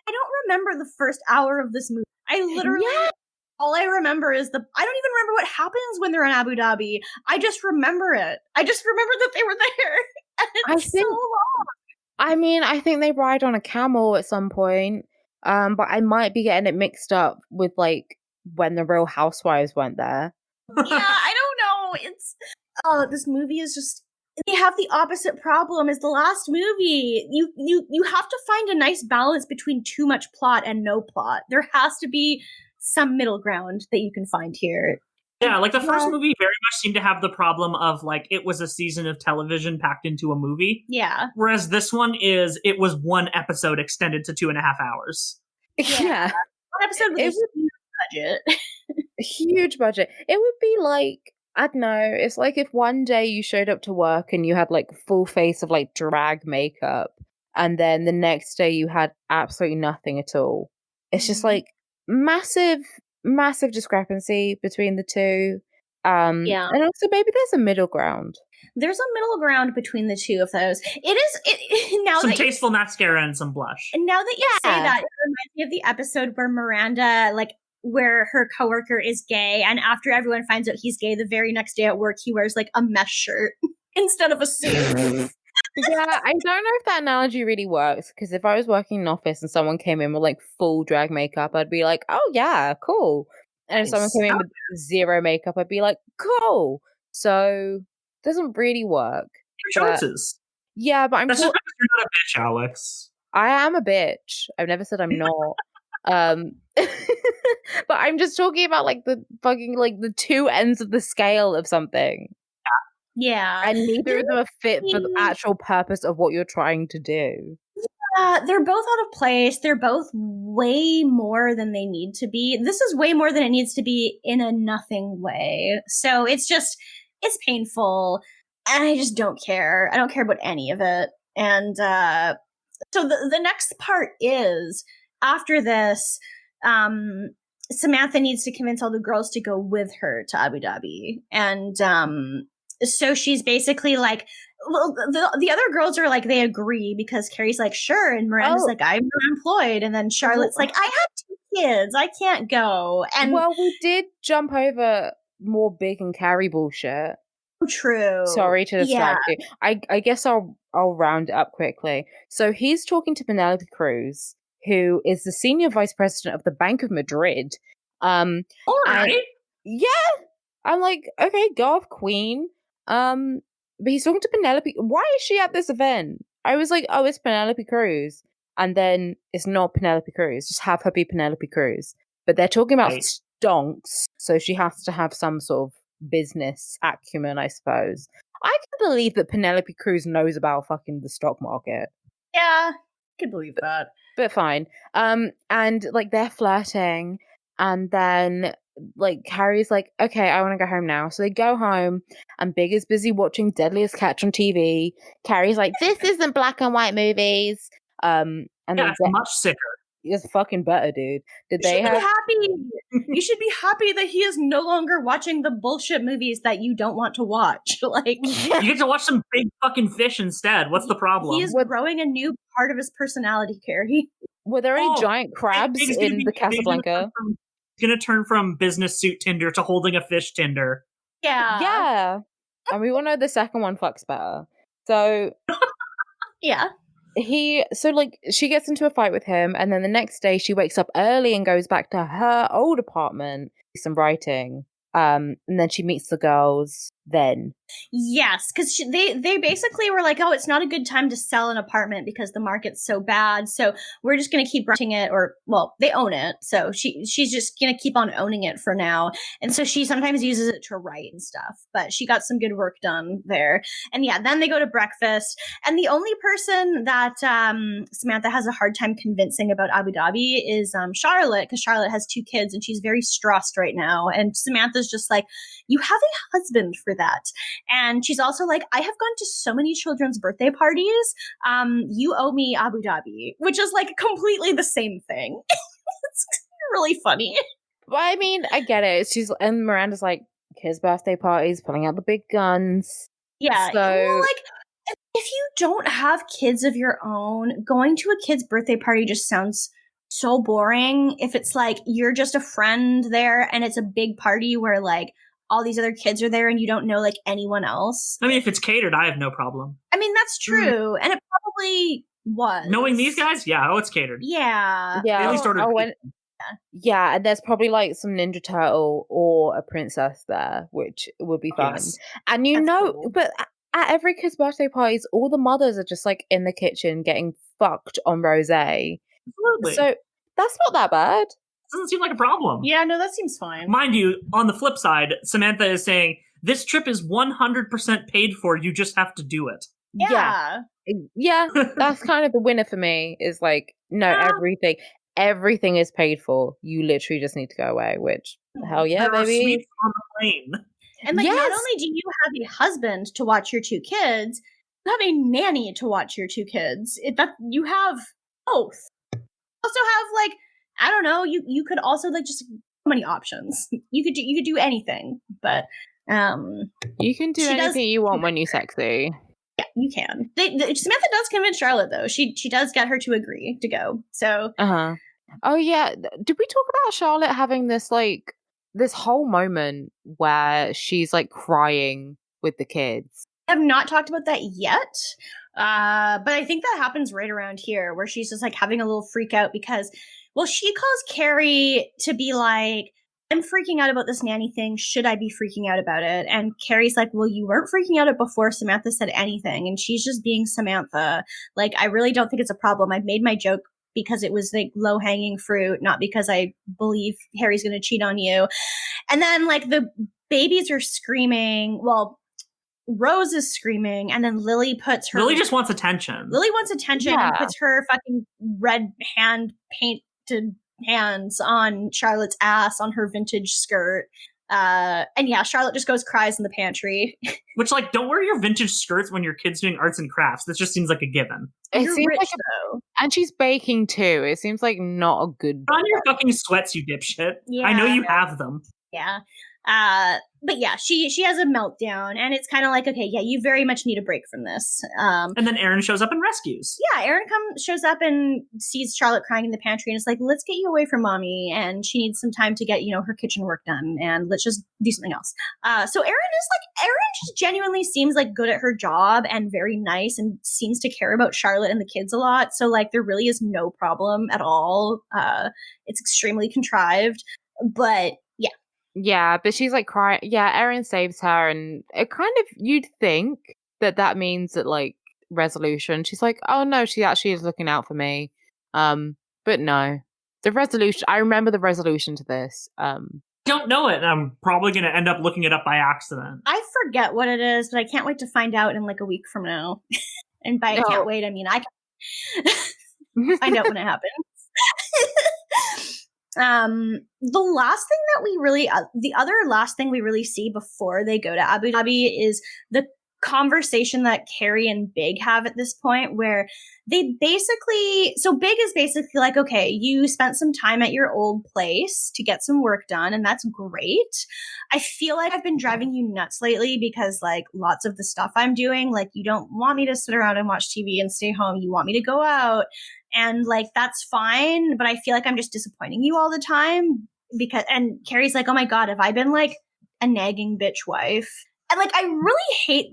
I don't remember the first hour of this movie. I literally, all I remember is I don't even remember what happens when they're in Abu Dhabi. I just remember it. I just remember that they were there. And it's so long. I mean, I think they ride on a camel at some point. But I might be getting it mixed up with like when the Real Housewives went there. Yeah, I don't know. This movie is just, they have the opposite problem as the last movie. You have to find a nice balance between too much plot and no plot. There has to be some middle ground that you can find here. Yeah, like the first movie very much seemed to have the problem of like it was a season of television packed into a movie. Yeah. Whereas this one it was one episode extended to 2.5 hours. Yeah. One episode with a huge budget. Huge budget. It would be like, I don't know, it's like if one day you showed up to work and you had like full face of like drag makeup, and then the next day you had absolutely nothing at all. It's just like massive discrepancy between the two. And also maybe there's a middle ground. There's a middle ground between the two of those. Now some tasteful mascara and some blush. And now that you say that, it reminds me of the episode where Miranda, like, where her coworker is gay, and after everyone finds out he's gay, the very next day at work, he wears like a mesh shirt instead of a suit. Yeah, I don't know if that analogy really works, because if I was working in an office and someone came in with like full drag makeup, I'd be like, oh yeah, cool. And if someone came in with zero makeup, I'd be like, cool. So it doesn't really work. Your choices. Yeah, but That's just because you're not a bitch, Alex. I am a bitch. I've never said I'm not. But I'm just talking about like the fucking like the two ends of the scale of something. Yeah. And neither of them are fit for the actual purpose of what you're trying to do. They're both out of place. They're both way more than they need to be. This is way more than it needs to be in a nothing way. So it's painful. And I just don't care. I don't care about any of it. And so the next part is, after this, Samantha needs to convince all the girls to go with her to Abu Dhabi. And so she's basically like, well, the other girls are like, they agree because Carrie's like, sure. And Miranda's like, I'm unemployed. And then Charlotte's like, I have 2 kids. I can't go. And well, we did jump over more Big and Carrie bullshit. True. Sorry to distract you. I guess I'll round it up quickly. So he's talking to Penelope Cruz, who is the senior vice president of the Bank of Madrid. All right. Yeah. I'm like, okay, go off, queen. But he's talking to Penelope. Why is she at this event? I was like, oh, it's Penelope Cruz. And then it's not Penelope Cruz. Just have her be Penelope Cruz. But they're talking about stonks, so she has to have some sort of business acumen, I suppose. I can believe that Penelope Cruz knows about fucking the stock market. Yeah, I can believe that. But fine. And like they're flirting, and then like Carrie's like, okay, I want to go home now. So they go home, and Big is busy watching Deadliest Catch on TV. Carrie's like, this isn't black and white movies. And yeah, it's much sicker. It's fucking better, dude. You should be happy that he is no longer watching the bullshit movies that you don't want to watch. Like, you get to watch some big fucking fish instead. What's the problem? He is growing a new part of his personality, Carrie. Were there any giant crabs in the Casablanca? He's gonna turn from business suit Tinder to holding a fish Tinder. Yeah. And we all know the second one fucks better. So yeah. She gets into a fight with him, and then the next day she wakes up early and goes back to her old apartment, do some writing, and then she meets the girls then. Yes, because they basically were like, oh, it's not a good time to sell an apartment because the market's so bad, so we're just going to keep renting it, or, well, they own it, so she's just going to keep on owning it for now, and so she sometimes uses it to write and stuff, but she got some good work done there. And yeah, then they go to breakfast, and the only person that Samantha has a hard time convincing about Abu Dhabi is Charlotte, because Charlotte has 2 kids, and she's very stressed right now, and Samantha's just like, you have a husband for that. And she's also like, I have gone to so many children's birthday parties. You owe me Abu Dhabi, which is like completely the same thing. It's really funny. Well, I mean, I get it. And Miranda's like, kids' birthday parties, pulling out the big guns. Yeah. So well, like, if you don't have kids of your own, going to a kid's birthday party just sounds so boring. If it's like you're just a friend there and it's a big party where like all these other kids are there and you don't know like anyone else. I mean, if it's catered, I have no problem. I mean, that's true. And it probably was. Knowing these guys, it's catered. Yeah. Yeah. They at least ordered pizza. Yeah, and there's probably like some Ninja Turtle or a princess there, which would be fun. Yes. And Cool. but at every kid's birthday parties, all the mothers are just like in the kitchen getting fucked on rosé. Absolutely. So that's not that bad. Doesn't seem like a problem. Yeah, no, that seems fine. Mind you, on the flip side, Samantha is saying, this trip is 100% paid for, you just have to do it. Yeah. Yeah, that's kind of the winner for me, is like, no, everything is paid for. You literally just need to go away, which, hell yeah, there baby. Are suites on the plane. And like, Yes. not only do you have a husband to watch your 2 kids, you have a nanny to watch your 2 kids. You have both. Also have like, I don't know, you could also like just so many options. You could do anything, but You can do anything you want when you're sexy. Yeah, you can. Samantha does convince Charlotte though. She does get her to agree to go. So Oh yeah, did we talk about Charlotte having this like this whole moment where she's like crying with the kids? I have not talked about that yet. But I think that happens right around here where she's just like having a little freak out because, well, she calls Carrie to be like, I'm freaking out about this nanny thing. Should I be freaking out about it? And Carrie's like, well, you weren't freaking out it before Samantha said anything. And she's just being Samantha. Like, I really don't think it's a problem. I've made my joke because it was like low hanging fruit, not because I believe Harry's going to cheat on you. And then like the babies are screaming. Well, Rose is screaming, and then Lily puts her. Lily just wants attention. Lily wants attention and puts her fucking red hand painted hands on Charlotte's ass on her vintage skirt. And yeah, Charlotte just goes cries in the pantry. Which, like, don't wear your vintage skirts when your kid's doing arts and crafts. That just seems like a given. You're rich, though. And she's baking too. It seems like not a good. Put on your fucking sweats, you dipshit. Yeah, I know you have them. Yeah. But yeah, she has a meltdown, and it's kind of like, okay, yeah, you very much need a break from this. And then Aaron shows up and rescues. Yeah, Aaron shows up and sees Charlotte crying in the pantry, and is like, let's get you away from mommy, and she needs some time to get, her kitchen work done, and let's just do something else. So Aaron just genuinely seems like good at her job and very nice and seems to care about Charlotte and the kids a lot. So like, there really is no problem at all. It's extremely contrived, but yeah. Yeah, but she's like crying. Yeah, Erin saves her, and it kind of, you'd think that means that like resolution. She's like, oh no, she actually is looking out for me. But no, the resolution. I remember the resolution to this. Don't know it. I'm probably going to end up looking it up by accident. I forget what it is, but I can't wait to find out in like a week from now. And by I can't wait, I mean I can find out when it happens. The last thing that we really, the other last thing we really see before they go to Abu Dhabi is the conversation that Carrie and Big have at this point, where they basically, so Big is basically like, okay, you spent some time at your old place to get some work done, and that's great. I feel like I've been driving you nuts lately because like lots of the stuff I'm doing, like you don't want me to sit around and watch TV and stay home. You want me to go out. And like, that's fine, but I feel like I'm just disappointing you all the time and Carrie's like, oh my God, have I been like a nagging bitch wife? And like, I really hate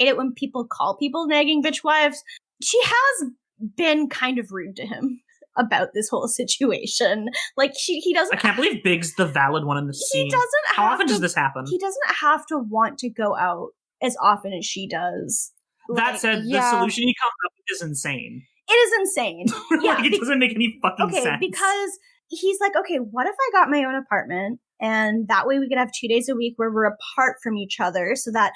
it when people call people nagging bitch wives. She has been kind of rude to him about this whole situation. Like he doesn't. I can't believe Big's the valid one in the scene. He doesn't. How often does this happen? He doesn't have to want to go out as often as she does. That said, the solution he comes up with is insane. It is insane. Yeah, it doesn't make any fucking sense. Because he's like, okay, what if I got my own apartment? And that way we could have 2 days a week where we're apart from each other so that,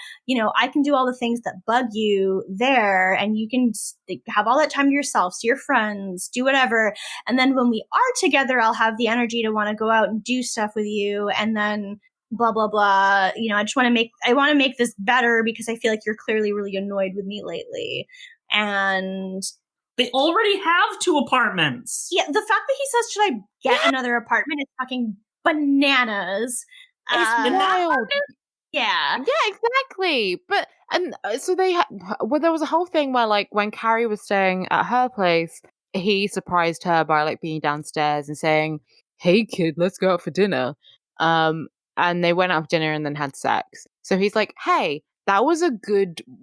I can do all the things that bug you there and you can have all that time to yourself, see your friends, do whatever. And then when we are together, I'll have the energy to want to go out and do stuff with you. And then blah, blah, blah. I want to make this better because I feel like you're clearly really annoyed with me lately. And they already have 2 apartments. Yeah, the fact that he says, should I get another apartment is fucking bananas. It's wild. Yeah. Yeah, exactly. But and so well, there was a whole thing where like when Carrie was staying at her place, he surprised her by like being downstairs and saying, "Hey kid, let's go out for dinner." And they went out for dinner and then had sex. So he's like, "Hey, that was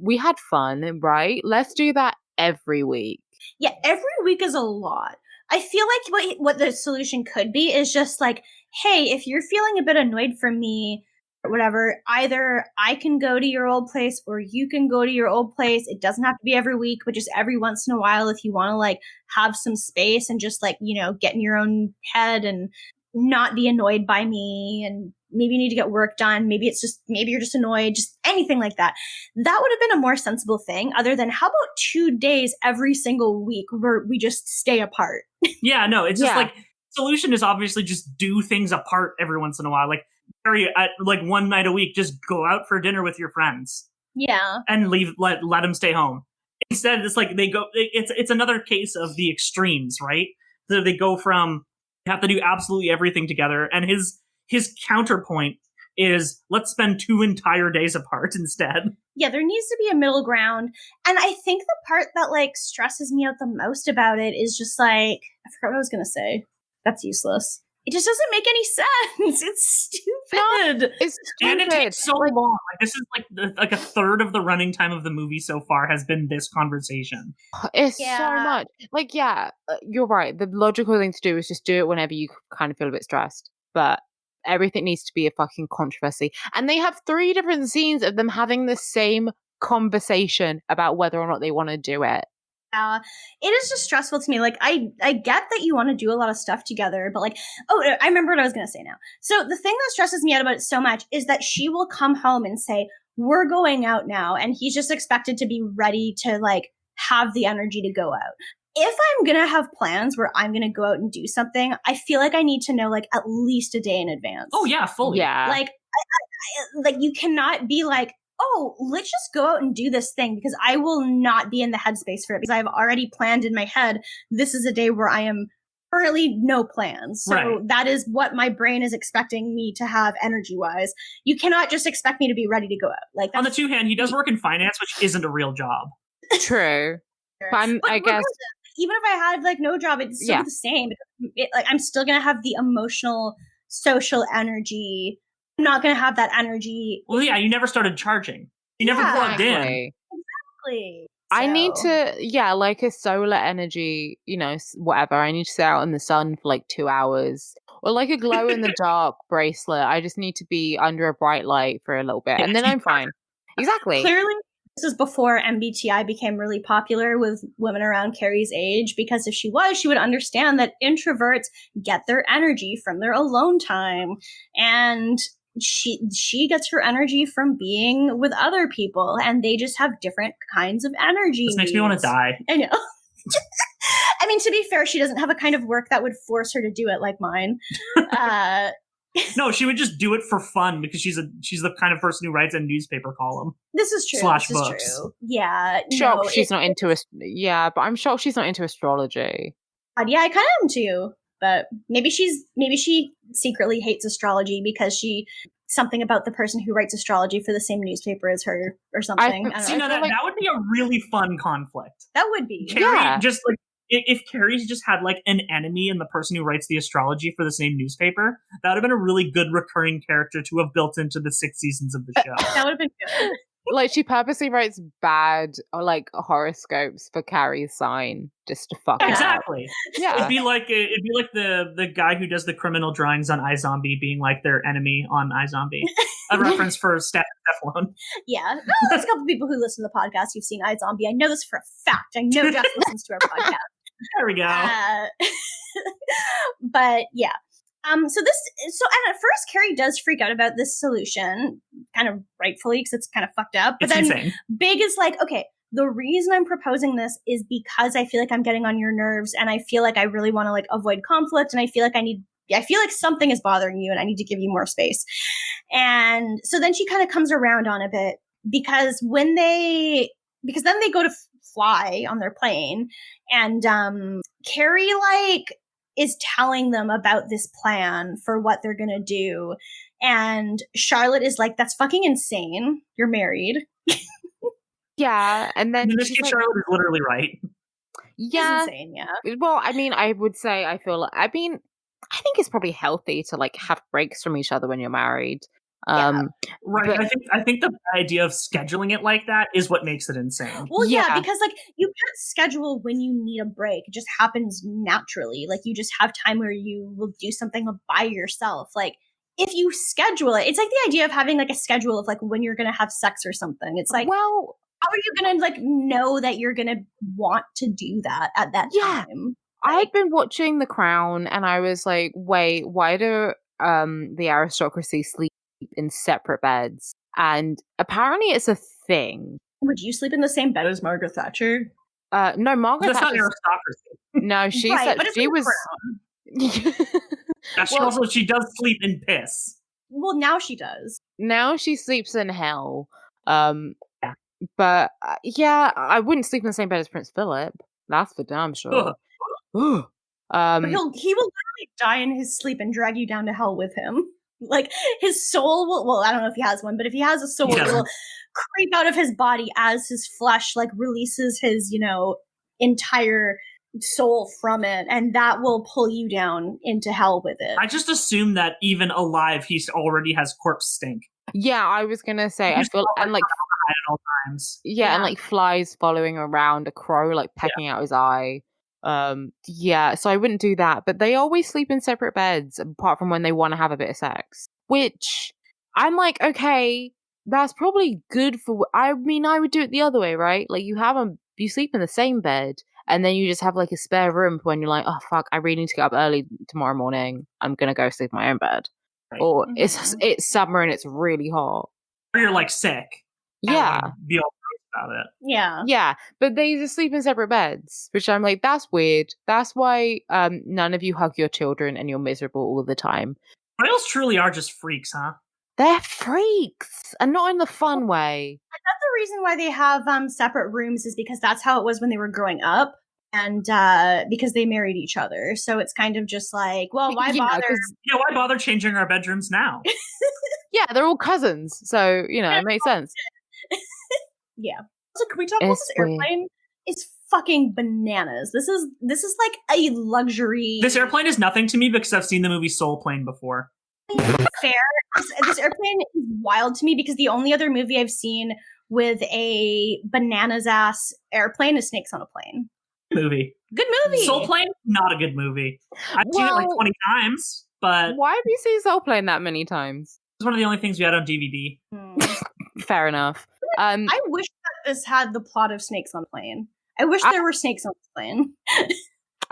we had fun, right? Let's do that every week." Yeah, every week is a lot. I feel like what the solution could be is just like, hey, if you're feeling a bit annoyed from me or whatever, either I can go to your old place or you can go to your old place. It doesn't have to be every week, but just every once in a while if you want to like have some space and just like, get in your own head and not be annoyed by me, and maybe you need to get work done. Maybe you're just annoyed, just anything like that. That would have been a more sensible thing other than how about 2 days every single week where we just stay apart? Yeah, no, it's just like solution is obviously just do things apart every once in a while. Like like one night a week, just go out for dinner with your friends. Yeah. And let them stay home. Instead, it's like it's another case of the extremes, right? So they go from have to do absolutely everything together, and his counterpoint is let's spend 2 entire days apart instead. Yeah, there needs to be a middle ground. And I think the part that like stresses me out the most about it is just like, I forgot what I was going to say. That's useless. It just doesn't make any sense. It's stupid. It's stupid. And it takes so long. Like, this is like a third of the running time of the movie so far has been this conversation. It's so much. Like, you're right. The logical thing to do is just do it whenever you kind of feel a bit stressed. But everything needs to be a fucking controversy. And they have 3 different scenes of them having the same conversation about whether or not they want to do it. It is just stressful to me. Like, I get that you want to do a lot of stuff together, but like, oh, I remember what I was going to say now. So the thing that stresses me out about it so much is that she will come home and say, we're going out now. And he's just expected to be ready to like have the energy to go out. If I'm going to have plans where I'm going to go out and do something, I feel like I need to know like at least a day in advance. Oh yeah, fully. Yeah. Like, like you cannot be like, oh, let's just go out and do this thing, because I will not be in the headspace for it, because I've already planned in my head, this is a day where I am currently no plans. So that is what my brain is expecting me to have energy-wise. You cannot just expect me to be ready to go out. Like, on the two hand, he does work in finance, which isn't a real job. True. But I guess even if I had like no job, it'd still be the same. Like, I'm still gonna have the emotional, social energy. I'm not going to have that energy. Well, yeah, you never started charging. You never plugged in. Exactly. I need to, like a solar energy, whatever. I need to sit out in the sun for like 2 hours. Or like a glow in the dark bracelet. I just need to be under a bright light for a little bit. And then I'm fine. Exactly. Clearly, this is before MBTI became really popular with women around Carrie's age, because if she was, she would understand that introverts get their energy from their alone time. And she gets her energy from being with other people, and they just have different kinds of energy. This makes me want to die. I know. I mean, to be fair, she doesn't have a kind of work that would force her to do it like mine. No, she would just do it for fun, because she's the kind of person who writes a newspaper column. This is true. / this books. Is true. Yeah. Shocked she's not into but I'm shocked she's not into astrology. Yeah, I kind of am too. But maybe she secretly hates astrology because something about the person who writes astrology for the same newspaper as her or something. I don't know. That would be a really fun conflict. That would be. Carrie, just like if Carrie's just had like an enemy in the person who writes the astrology for the same newspaper, that would have been a really good recurring character to have built into the 6 seasons of the show. That would have been good. Like, she purposely writes bad like horoscopes for Carrie's sign just to fuck exactly. Yeah, it'd be like the guy who does the criminal drawings on iZombie being like their enemy on iZombie. A reference for Stefan. Yeah, no, there's a couple people who listen to the podcast who've seen iZombie. I know this for a fact. I know Jess listens to our podcast. There we go. But yeah. And at first Carrie does freak out about this solution, kind of rightfully, because it's kind of fucked up. But it's then insane. Big is like, okay, the reason I'm proposing this is because I feel like I'm getting on your nerves, and I feel like I really want to like avoid conflict, and I feel like something is bothering you, and I need to give you more space. And so then she kind of comes around on a bit, because then they go to fly on their plane, and Carrie like is telling them about this plan for what they're going to do. And Charlotte is like, that's fucking insane. You're married. Yeah, and then In this she's case, like, Charlotte is literally right. yeah. It's insane, yeah. Well, I mean, I would say I think it's probably healthy to like have breaks from each other when you're married. Yeah. Right. But- I think the idea of scheduling it like that is what makes it insane. Well, yeah, Yeah. because like you can't schedule when you need a break. It just happens naturally. Like you just have time where you will do something by yourself. Like if you schedule it, it's like the idea of having like a schedule of like when you're gonna have sex or something. It's like, well, how are you gonna like know that you're gonna want to do that at that Yeah. time? I'd been watching The Crown, and I was like, wait, why do the aristocracy sleep in separate beds? And apparently, it's a thing. Would you sleep in the same bed as Margaret Thatcher? No, Margaret That's not Thatcher's- aristocracy. No, she Right, said but it's she The was. Well, She does sleep in piss. Well, now she does. now she sleeps in hell. Yeah. But yeah, I wouldn't sleep in the same bed as Prince Philip. That's for damn sure. But he will literally die in his sleep and drag you down to hell with him. Like his soul will. Well, I don't know if he has one, but if he has a soul, He it will doesn't. creep out of his body as his flesh like releases his, entire soul from it, and that will pull you down into hell with it. I just assume that even alive, he already has corpse stink. Yeah, I was gonna say I You feel smell and like at all times. yeah, and Yeah. like flies following around, a crow like pecking out his eye. Yeah, so I wouldn't do that. But they always sleep in separate beds, apart from when they want to have a bit of sex. Which I'm like, okay, that's probably good for. I mean, I would do it the other way, right? Like you sleep in the same bed, and then you just have like a spare room for when you're like, oh fuck, I really need to get up early tomorrow morning. I'm gonna go sleep in my own bed. Right. Or Mhm. it's summer and it's really hot. Or you're like sick. I don't Yeah. wanna be all gross about it. Yeah. Yeah, but they just sleep in separate beds, which I'm like, that's weird. That's why none of you hug your children and you're miserable all the time. Royals truly are just freaks, huh? They're freaks, and not in the fun way. That's the reason why they have separate rooms, is because that's how it was when they were growing up, and because they married each other. So it's kind of just like, well, why Yeah, bother? 'cause- Yeah, why bother changing our bedrooms now? yeah, they're all cousins, so it makes sense. Yeah. So can we talk about It's this weird. airplane? It's fucking bananas. This is like a luxury. This airplane is nothing to me because I've seen the movie Soul Plane before. Fair. This airplane is wild to me because the only other movie I've seen with a bananas ass airplane is Snakes on a Plane. Movie. Good movie. Soul Plane, not a good movie. I've seen it like Well- 20 times, but Why have you seen Soul Plane that many times? it's one of the only things we had on DVD. Fair enough. I wish that this had the plot of Snakes on a Plane. I wish there were snakes on this plane.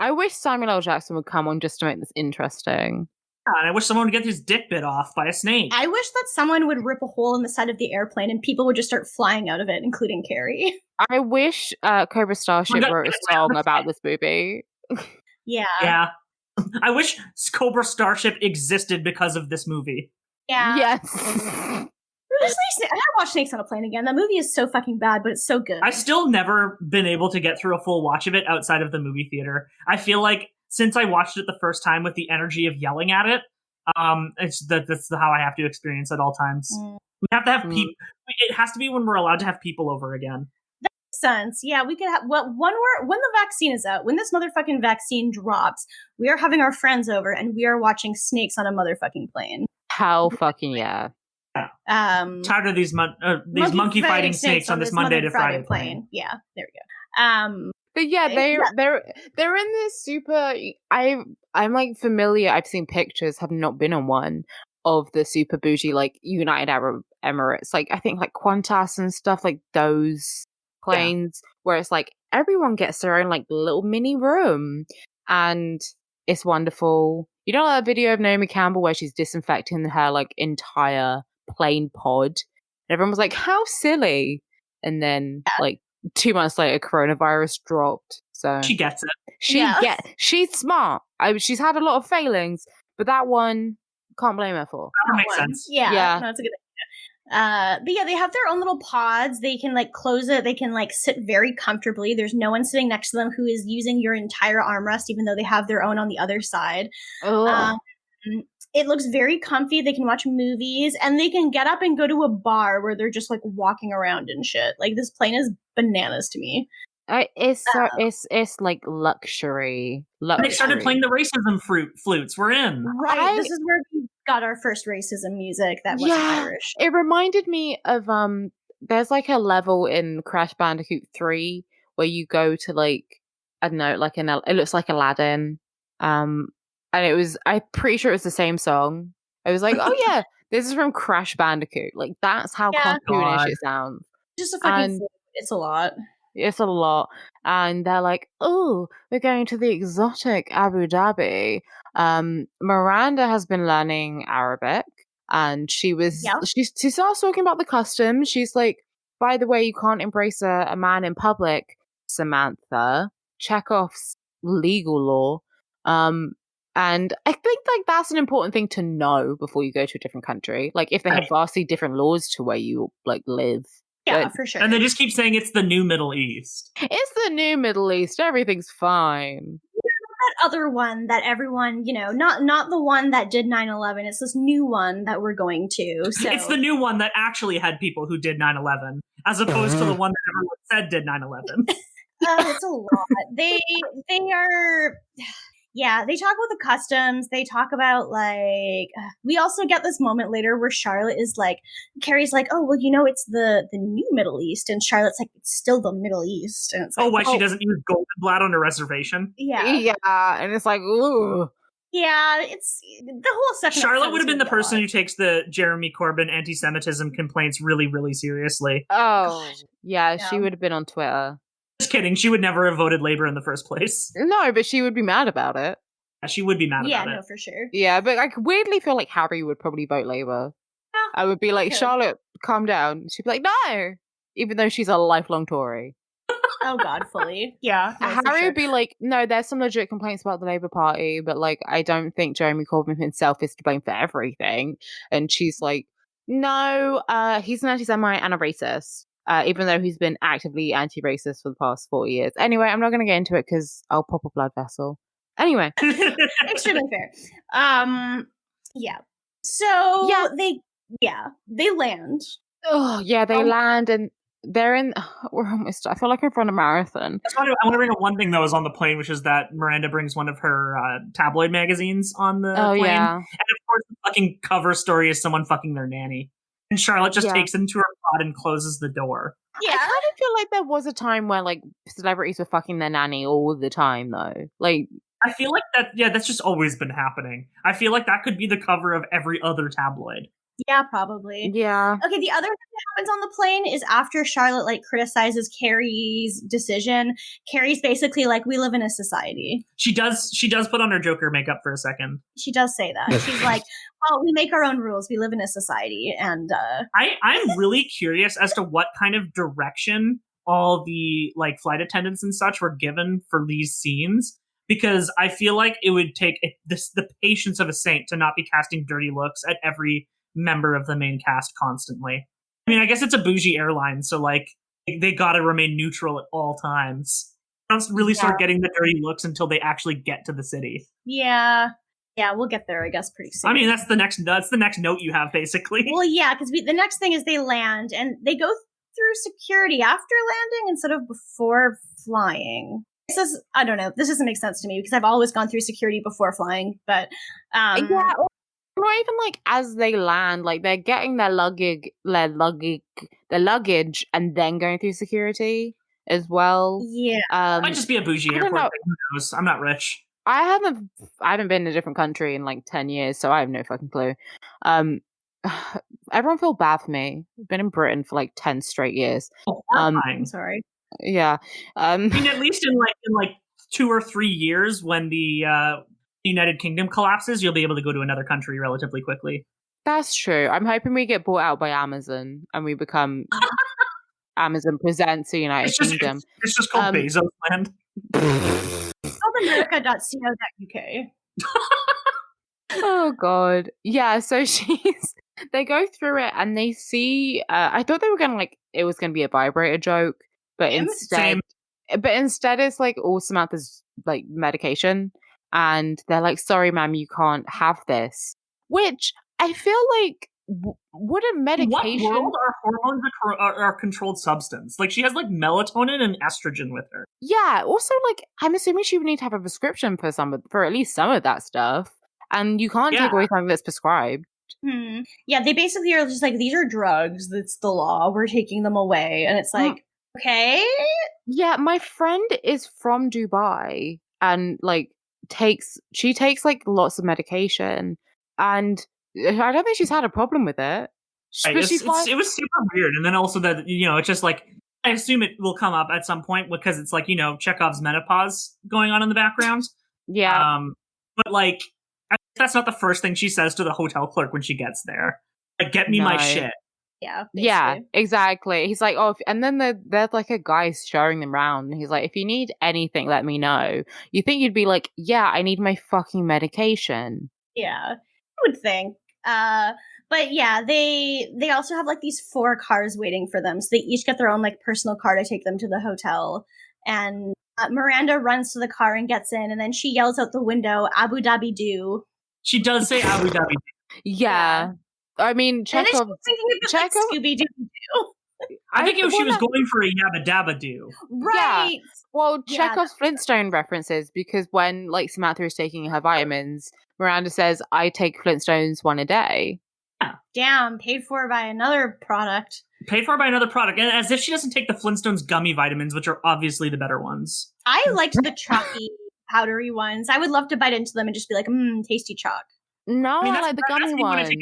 I wish Samuel L. Jackson would come on just to make this interesting. Yeah, and I wish someone would get his dick bit off by a snake. I wish that someone would rip a hole in the side of the airplane and people would just start flying out of it, including Carrie. I wish Cobra Starship God, wrote a song about this movie. Yeah. Yeah. I wish Cobra Starship existed because of this movie. Yeah. Yes. Honestly, I gotta watch Snakes on a Plane again. That movie is so fucking bad, but it's so good. I've still never been able to get through a full watch of it outside of the movie theater. I feel like since I watched it the first time with the energy of yelling at it, that's how I have to experience at all times. We have to have people. It has to be when we're allowed to have people over again. Makes sense. Yeah, we could have when the vaccine is out, when this motherfucking vaccine drops, we are having our friends over and we are watching Snakes on a motherfucking Plane. Hell fucking yeah. Tired of these monkey fighting snakes on this Monday to Friday plane. Yeah, there we go. But yeah, Okay, they're in this super. I'm like familiar. I've seen pictures, have not been on one of the super bougie like United Arab Emirates, like I think like Qantas and stuff, like those planes where it's like everyone gets their own like little mini room, and it's wonderful. You know that video of Naomi Campbell where she's disinfecting her like entire plane pod, and everyone was like, "How silly!" And then like 2 months later, coronavirus dropped. So She gets it. she's smart. She's had a lot of failings, but that one can't blame her for. That makes sense. Yeah, no, that's a good idea. But yeah, they have their own little pods. They can like close it. They can like sit very comfortably. There's no one sitting next to them who is using your entire armrest, even though they have their own on the other side. Ugh. It looks very comfy. They can watch movies, and they can get up and go to a bar where they're just like walking around and shit. Like, this plane is bananas to me. It's like luxury. They started playing the racism flutes. We're in. Right. This is where we got our first racism music that wasn't Irish. It reminded me of there's like a level in Crash Bandicoot 3 where you go to like, I don't know, like it looks like Aladdin. And I'm pretty sure it was the same song. I was like, oh yeah, this is from Crash Bandicoot. Like, that's how cartoonish it sounds. Just a fucking flute. It's a lot. It's a lot. And they're like, oh, we're going to the exotic Abu Dhabi. Miranda has been learning Arabic, and she starts talking about the customs. She's like, by the way, you can't embrace a man in public, Samantha. Chekhov's legal law. And I think like that's an important thing to know before you go to a different country. Like, if they have vastly different laws to where you like live. Yeah, for sure. And they just keep saying it's the new Middle East. It's the new Middle East. Everything's fine. That other one that everyone, not the one that did 9/11. It's this new one that we're going to. So it's the new one that actually had people who did 9/11, as opposed to the one that everyone said did 9/11. It's a lot. They are. Yeah, they talk about the customs. They talk about, like, we also get this moment later where Charlotte is like, Carrie's like, oh, well, it's the new Middle East. And Charlotte's like, it's still the Middle East. And it's like, why she doesn't use Goldenblatt on a reservation? Yeah. Yeah, and it's like, ooh. Yeah, it's the whole section. Charlotte would have been the person who takes the Jeremy Corbyn anti-Semitism complaints really, really seriously. Oh, yeah, she would have been on Twitter. Just kidding. She would never have voted Labour in the first place. No, but she would be mad about it. Yeah, she would be mad about it. Yeah, no, for sure. Yeah, but I weirdly feel like Harry would probably vote Labour. Yeah, I would be like, Charlotte, calm down. She'd be like, no! Even though she's a lifelong Tory. Oh, God, fully. Yeah. No, Harry would be like, no, there's some legit complaints about the Labour Party, but like, I don't think Jeremy Corbyn himself is to blame for everything. And she's like, no, he's an anti-Semite and a racist. Even though he's been actively anti-racist for the past 40 years. Anyway, I'm not going to get into it because I'll pop a blood vessel. Anyway. Extremely fair. Yeah. So, they land. Oh, yeah, they land and they're in... we're almost... I feel like I've run a marathon. I want to bring up one thing that was on the plane, which is that Miranda brings one of her tabloid magazines on the plane. Yeah. And of course, the fucking cover story is someone fucking their nanny. And Charlotte just takes it into her pod and closes the door. Yeah. I kind of feel like there was a time where like celebrities were fucking their nanny all the time, though. Like, I feel like that's just always been happening. I feel like that could be the cover of every other tabloid. Yeah, probably. Yeah. Okay, the other thing that happens on the plane is after Charlotte like criticizes Carrie's decision, Carrie's basically like, we live in a society. She does put on her Joker makeup for a second. She does say that. She's like, well, we make our own rules. We live in a society. And I'm really curious as to what kind of direction all the like flight attendants and such were given for these scenes. Because I feel like it would take the patience of a saint to not be casting dirty looks at every member of the main cast constantly. I mean, I guess it's a bougie airline, so like they gotta remain neutral at all times. They don't really start getting the dirty looks until they actually get to the city. Yeah, we'll get there, I guess, pretty soon. I mean, that's the next note you have, basically. Well, yeah, because the next thing is they land and they go through security after landing instead of before flying. I don't know. This doesn't make sense to me because I've always gone through security before flying, but or even like as they land, like they're getting their luggage, and then going through security as well. Yeah, might just be a bougie airport. Who knows? I'm not rich. I haven't been in a different country in like 10 years, so I have no fucking clue. Everyone feel bad for me. I've been in Britain for like 10 straight years. I'm sorry. Yeah. I mean, at least in 2 or 3 years, when the United Kingdom collapses, you'll be able to go to another country relatively quickly. That's true. I'm hoping we get bought out by Amazon and we become Amazon presents the United Kingdom. It's just called Bezos Land. America.co.uk. Oh god. Yeah, so they go through it and they see I thought they were gonna it was gonna be a vibrator joke, but instead it's like all Samantha's like medication, and they're like, sorry ma'am, you can't have this. Which I feel like wouldn't medication... In what world are hormones are a controlled substance? Like, she has, like, melatonin and estrogen with her. Yeah, also, like, I'm assuming she would need to have a prescription for at least some of that stuff. And you can't take away something that's prescribed. Yeah, they basically are just like, these are drugs. That's the law. We're taking them away. And it's like, okay. Yeah, my friend is from Dubai and, like, she takes, like, lots of medication. And I don't think she's had a problem with it. Right, it was super weird. And then also that, it's just like, I assume it will come up at some point because it's like, Chekhov's menopause going on in the background. Yeah. But like, that's not the first thing she says to the hotel clerk when she gets there. Like, get me my shit. Yeah. Basically. Yeah, exactly. He's like, and then there's like a guy showing them around. And he's like, if you need anything, let me know. You think you'd be like, yeah, I need my fucking medication. Yeah, I would think. But yeah, they also have like these 4 cars waiting for them. So they each get their own like personal car to take them to the hotel. And Miranda runs to the car and gets in. And then she yells out the window, Abu Dhabi do. She does say Abu Dhabi. Yeah. I mean, Chekhov. Like Scooby-Doo. I think she was going for a Yabba Dabba Doo. Right. Yeah. Well, Chekhov's Flintstone references, because when like Samantha is taking her vitamins, Miranda says, I take Flintstones 1 a day. Yeah. Damn, paid for by another product. Paid for by another product. And as if she doesn't take the Flintstones gummy vitamins, which are obviously the better ones. I liked the chalky, powdery ones. I would love to bite into them and just be like, tasty chalk. No, I like the gummy ones. Acid,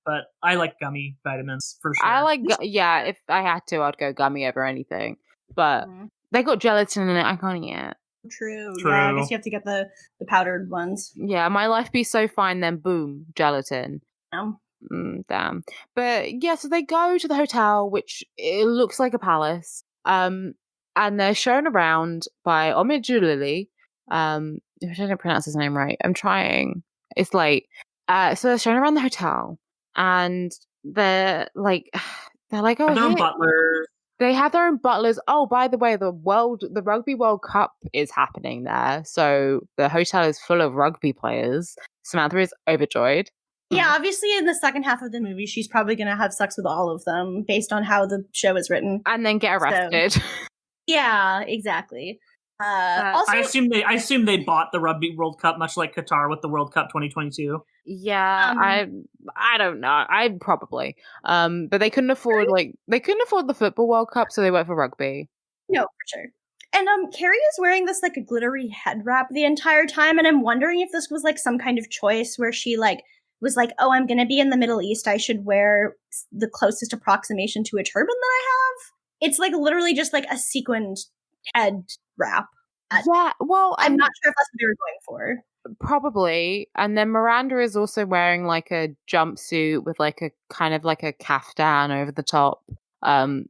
but I like gummy vitamins for sure. I like, if I had to, I'd go gummy over anything. But they got gelatin in it. I can't eat it. True. Yeah, I guess you have to get the powdered ones. Yeah, my life be so fine, then boom, gelatin. Damn. But yeah, so they go to the hotel, which it looks like a palace. And they're shown around by Omid Jalili. I didn't pronounce his name right. I'm trying. It's late. So they're shown around the hotel, and they're like, oh, their own butlers. They have their own butlers. Oh, by the way, the Rugby World Cup is happening there, so the hotel is full of rugby players. Samantha is overjoyed. Yeah, obviously in the second half of the movie, she's probably going to have sex with all of them based on how the show is written. And then get arrested. So, yeah, exactly. Also, I assume they bought the Rugby World Cup, much like Qatar with the World Cup 2022. Yeah, I don't know. I'd probably. But they couldn't afford the Football World Cup, so they went for rugby. No, for sure. And Carrie is wearing this like a glittery head wrap the entire time, and I'm wondering if this was like some kind of choice where she like was like, oh, I'm gonna be in the Middle East, I should wear the closest approximation to a turban that I have. It's like literally just like a sequined head wrap. Yeah, well, I'm not sure if that's what they were going for. Probably. And then Miranda is also wearing like a jumpsuit with like a kind of like a kaftan over the top,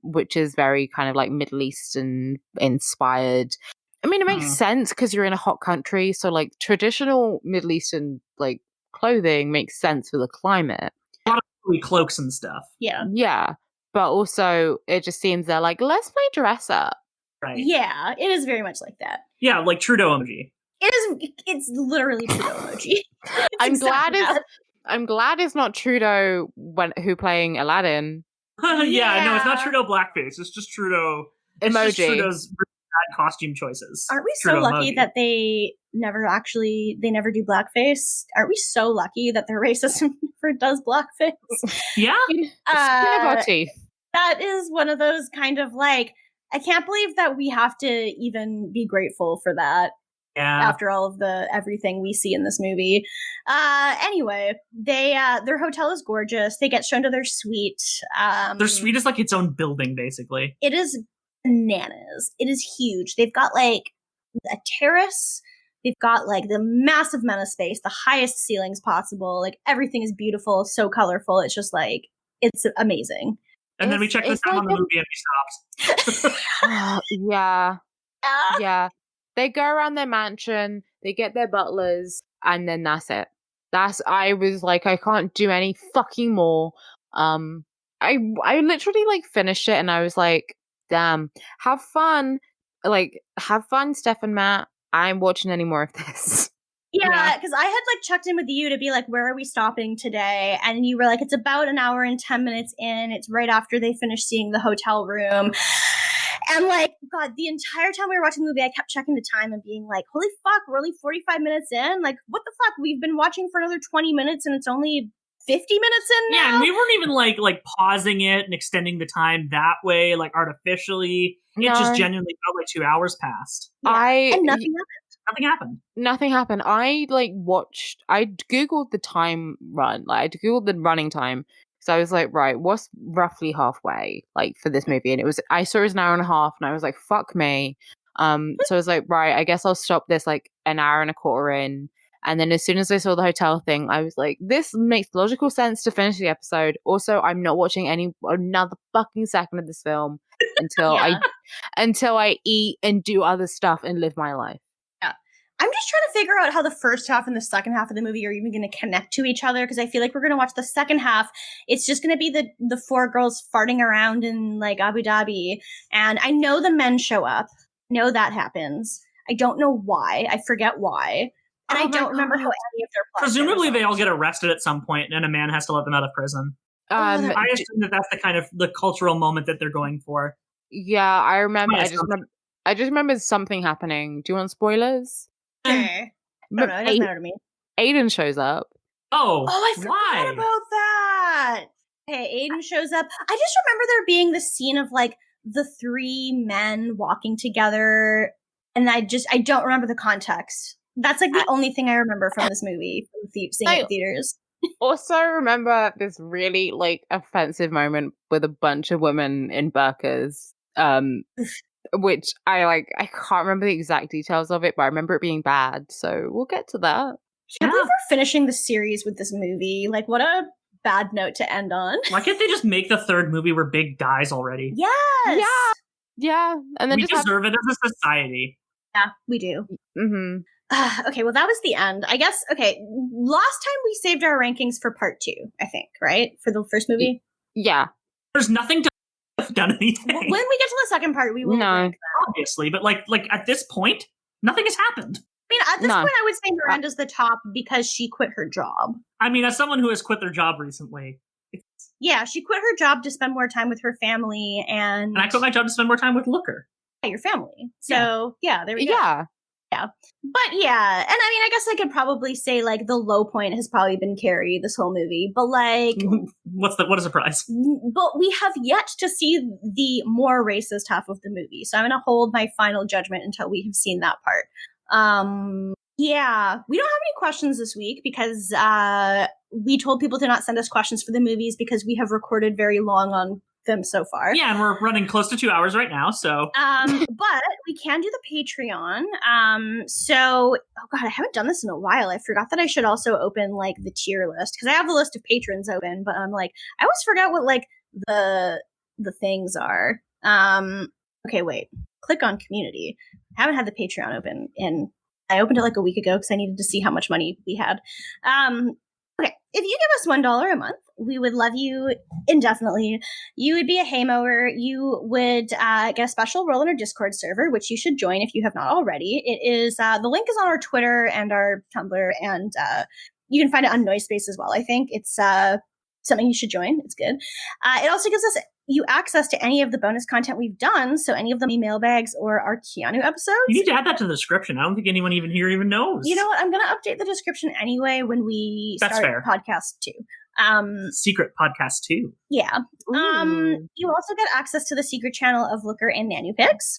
which is very kind of like Middle Eastern inspired. I mean, it makes sense because you're in a hot country, so like traditional Middle Eastern like clothing makes sense for the climate. A lot of cloaks and stuff. Yeah. But also it just seems they're like, let's play dress up. Right. Yeah, it is very much like that. Yeah, like Trudeau emoji. It's literally Trudeau emoji. I'm glad it's not Trudeau who playing Aladdin. No, it's not Trudeau blackface. It's just Trudeau emoji. It's just Trudeau's bad costume choices. Aren't we Trudeau so lucky emoji. that they never do blackface? Aren't we so lucky that their racism never does blackface? Yeah. Skin of our teeth. That is one of those kind of like, I can't believe that we have to even be grateful for that. Yeah. After all of the everything we see in this movie. Anyway, their hotel is gorgeous. They get shown to their suite. Their suite is like its own building, basically. It is bananas. It is huge. They've got like a terrace. They've got like the massive amount of space, the highest ceilings possible. Like everything is beautiful, so colorful. It's just like, it's amazing. And then we checked this out on the movie and we stopped. Yeah. They go around their mansion, they get their butlers, and then that's it. I was like, I can't do any fucking more. I literally like finished it and I was like, damn, have fun. Like, have fun, Steph and Matt. I'm watching any more of this. Yeah, because I had like checked in with you to be like, where are we stopping today? And you were like, it's about an hour and 10 minutes in. It's right after they finished seeing the hotel room. And like, God, the entire time we were watching the movie, I kept checking the time and being like, holy fuck, we're only 45 minutes in? Like, what the fuck? We've been watching for another 20 minutes and it's only 50 minutes in now? Yeah, and we weren't even like pausing it and extending the time that way, like artificially. It just genuinely felt like 2 hours passed. Yeah. And nothing happened. Nothing happened. I Googled the time run. Like, I Googled the running time. So I was like, right, what's roughly halfway, like, for this movie? And I saw it was an hour and a half, and I was like, fuck me. So I was like, right, I guess I'll stop this like an hour and a quarter in. And then as soon as I saw the hotel thing, I was like, this makes logical sense to finish the episode. Also, I'm not watching another fucking second of this film until I eat and do other stuff and live my life. I'm just trying to figure out how the first half and the second half of the movie are even going to connect to each other, because I feel like we're going to watch the second half. It's just going to be the four girls farting around in like Abu Dhabi, and I know the men show up. I know that happens. I don't know why. I forget why. And I don't remember how any of their plots presumably they all get arrested at some point, and a man has to let them out of prison. I assume that's the kind of the cultural moment that they're going for. Yeah, I remember. I just remember something happening. Do you want spoilers? Okay. No, it doesn't matter to me. Aiden shows up. I forgot about that. Okay, Aiden shows up. I just remember there being the scene of like the three men walking together, and I don't remember the context. That's like the only thing I remember from this movie, from seeing it in theaters. Also remember this really like offensive moment with a bunch of women in burqas, which I can't remember the exact details of it, but I remember it being bad. So we'll get to that. I believe we're finishing the series with this movie. Like, what a bad note to end on. Why can't they just make the third movie where Big dies already? Yes. Yeah. And then we deserve it as a society. Yeah, we do. Mm-hmm. Okay, well, that was the end. I guess, last time we saved our rankings for part 2, I think, right? For the first movie? Yeah. There's nothing to have done anything. When we get to the second part, we will rank that. Obviously, but like at this point, nothing has happened. I mean, at this point, I would say Miranda's the top because she quit her job. I mean, as someone who has quit their job recently. Yeah, she quit her job to spend more time with her family, and I quit my job to spend more time with Looker. Yeah, your family. So, there we go. Yeah. Yeah. But yeah, and I mean, I guess I could probably say like the low point has probably been Carrie this whole movie, but like what a surprise. But we have yet to see the more racist half of the movie. So I'm going to hold my final judgment until we have seen that part. Yeah, we don't have any questions this week because we told people to not send us questions for the movies because we have recorded very long on them so far. Yeah, and we're running close to 2 hours right now, so. But we can do the Patreon. So, oh God, I haven't done this in a while. I forgot that I should also open like the tier list because I have the list of patrons open, but I'm like, I always forget what like the things are. Okay, wait. Click on community. I haven't had the Patreon open I opened it like a week ago because I needed to see how much money we had. Okay, if you give us $1 a month, we would love you indefinitely. You would be a haymower. You would get a special role in our Discord server, which you should join if you have not already. It is the link is on our Twitter and our Tumblr, and you can find it on Noisespace as well. I think it's something you should join. It's good. It also gives us you access to any of the bonus content we've done, so any of the mailbags or our Keanu episodes. You need to add that to the description. I don't think anyone even knows. You know what? I'm going to update the description anyway when we start podcast 2. Secret podcast 2. Yeah. You also get access to the secret channel of Looker and Nanupix.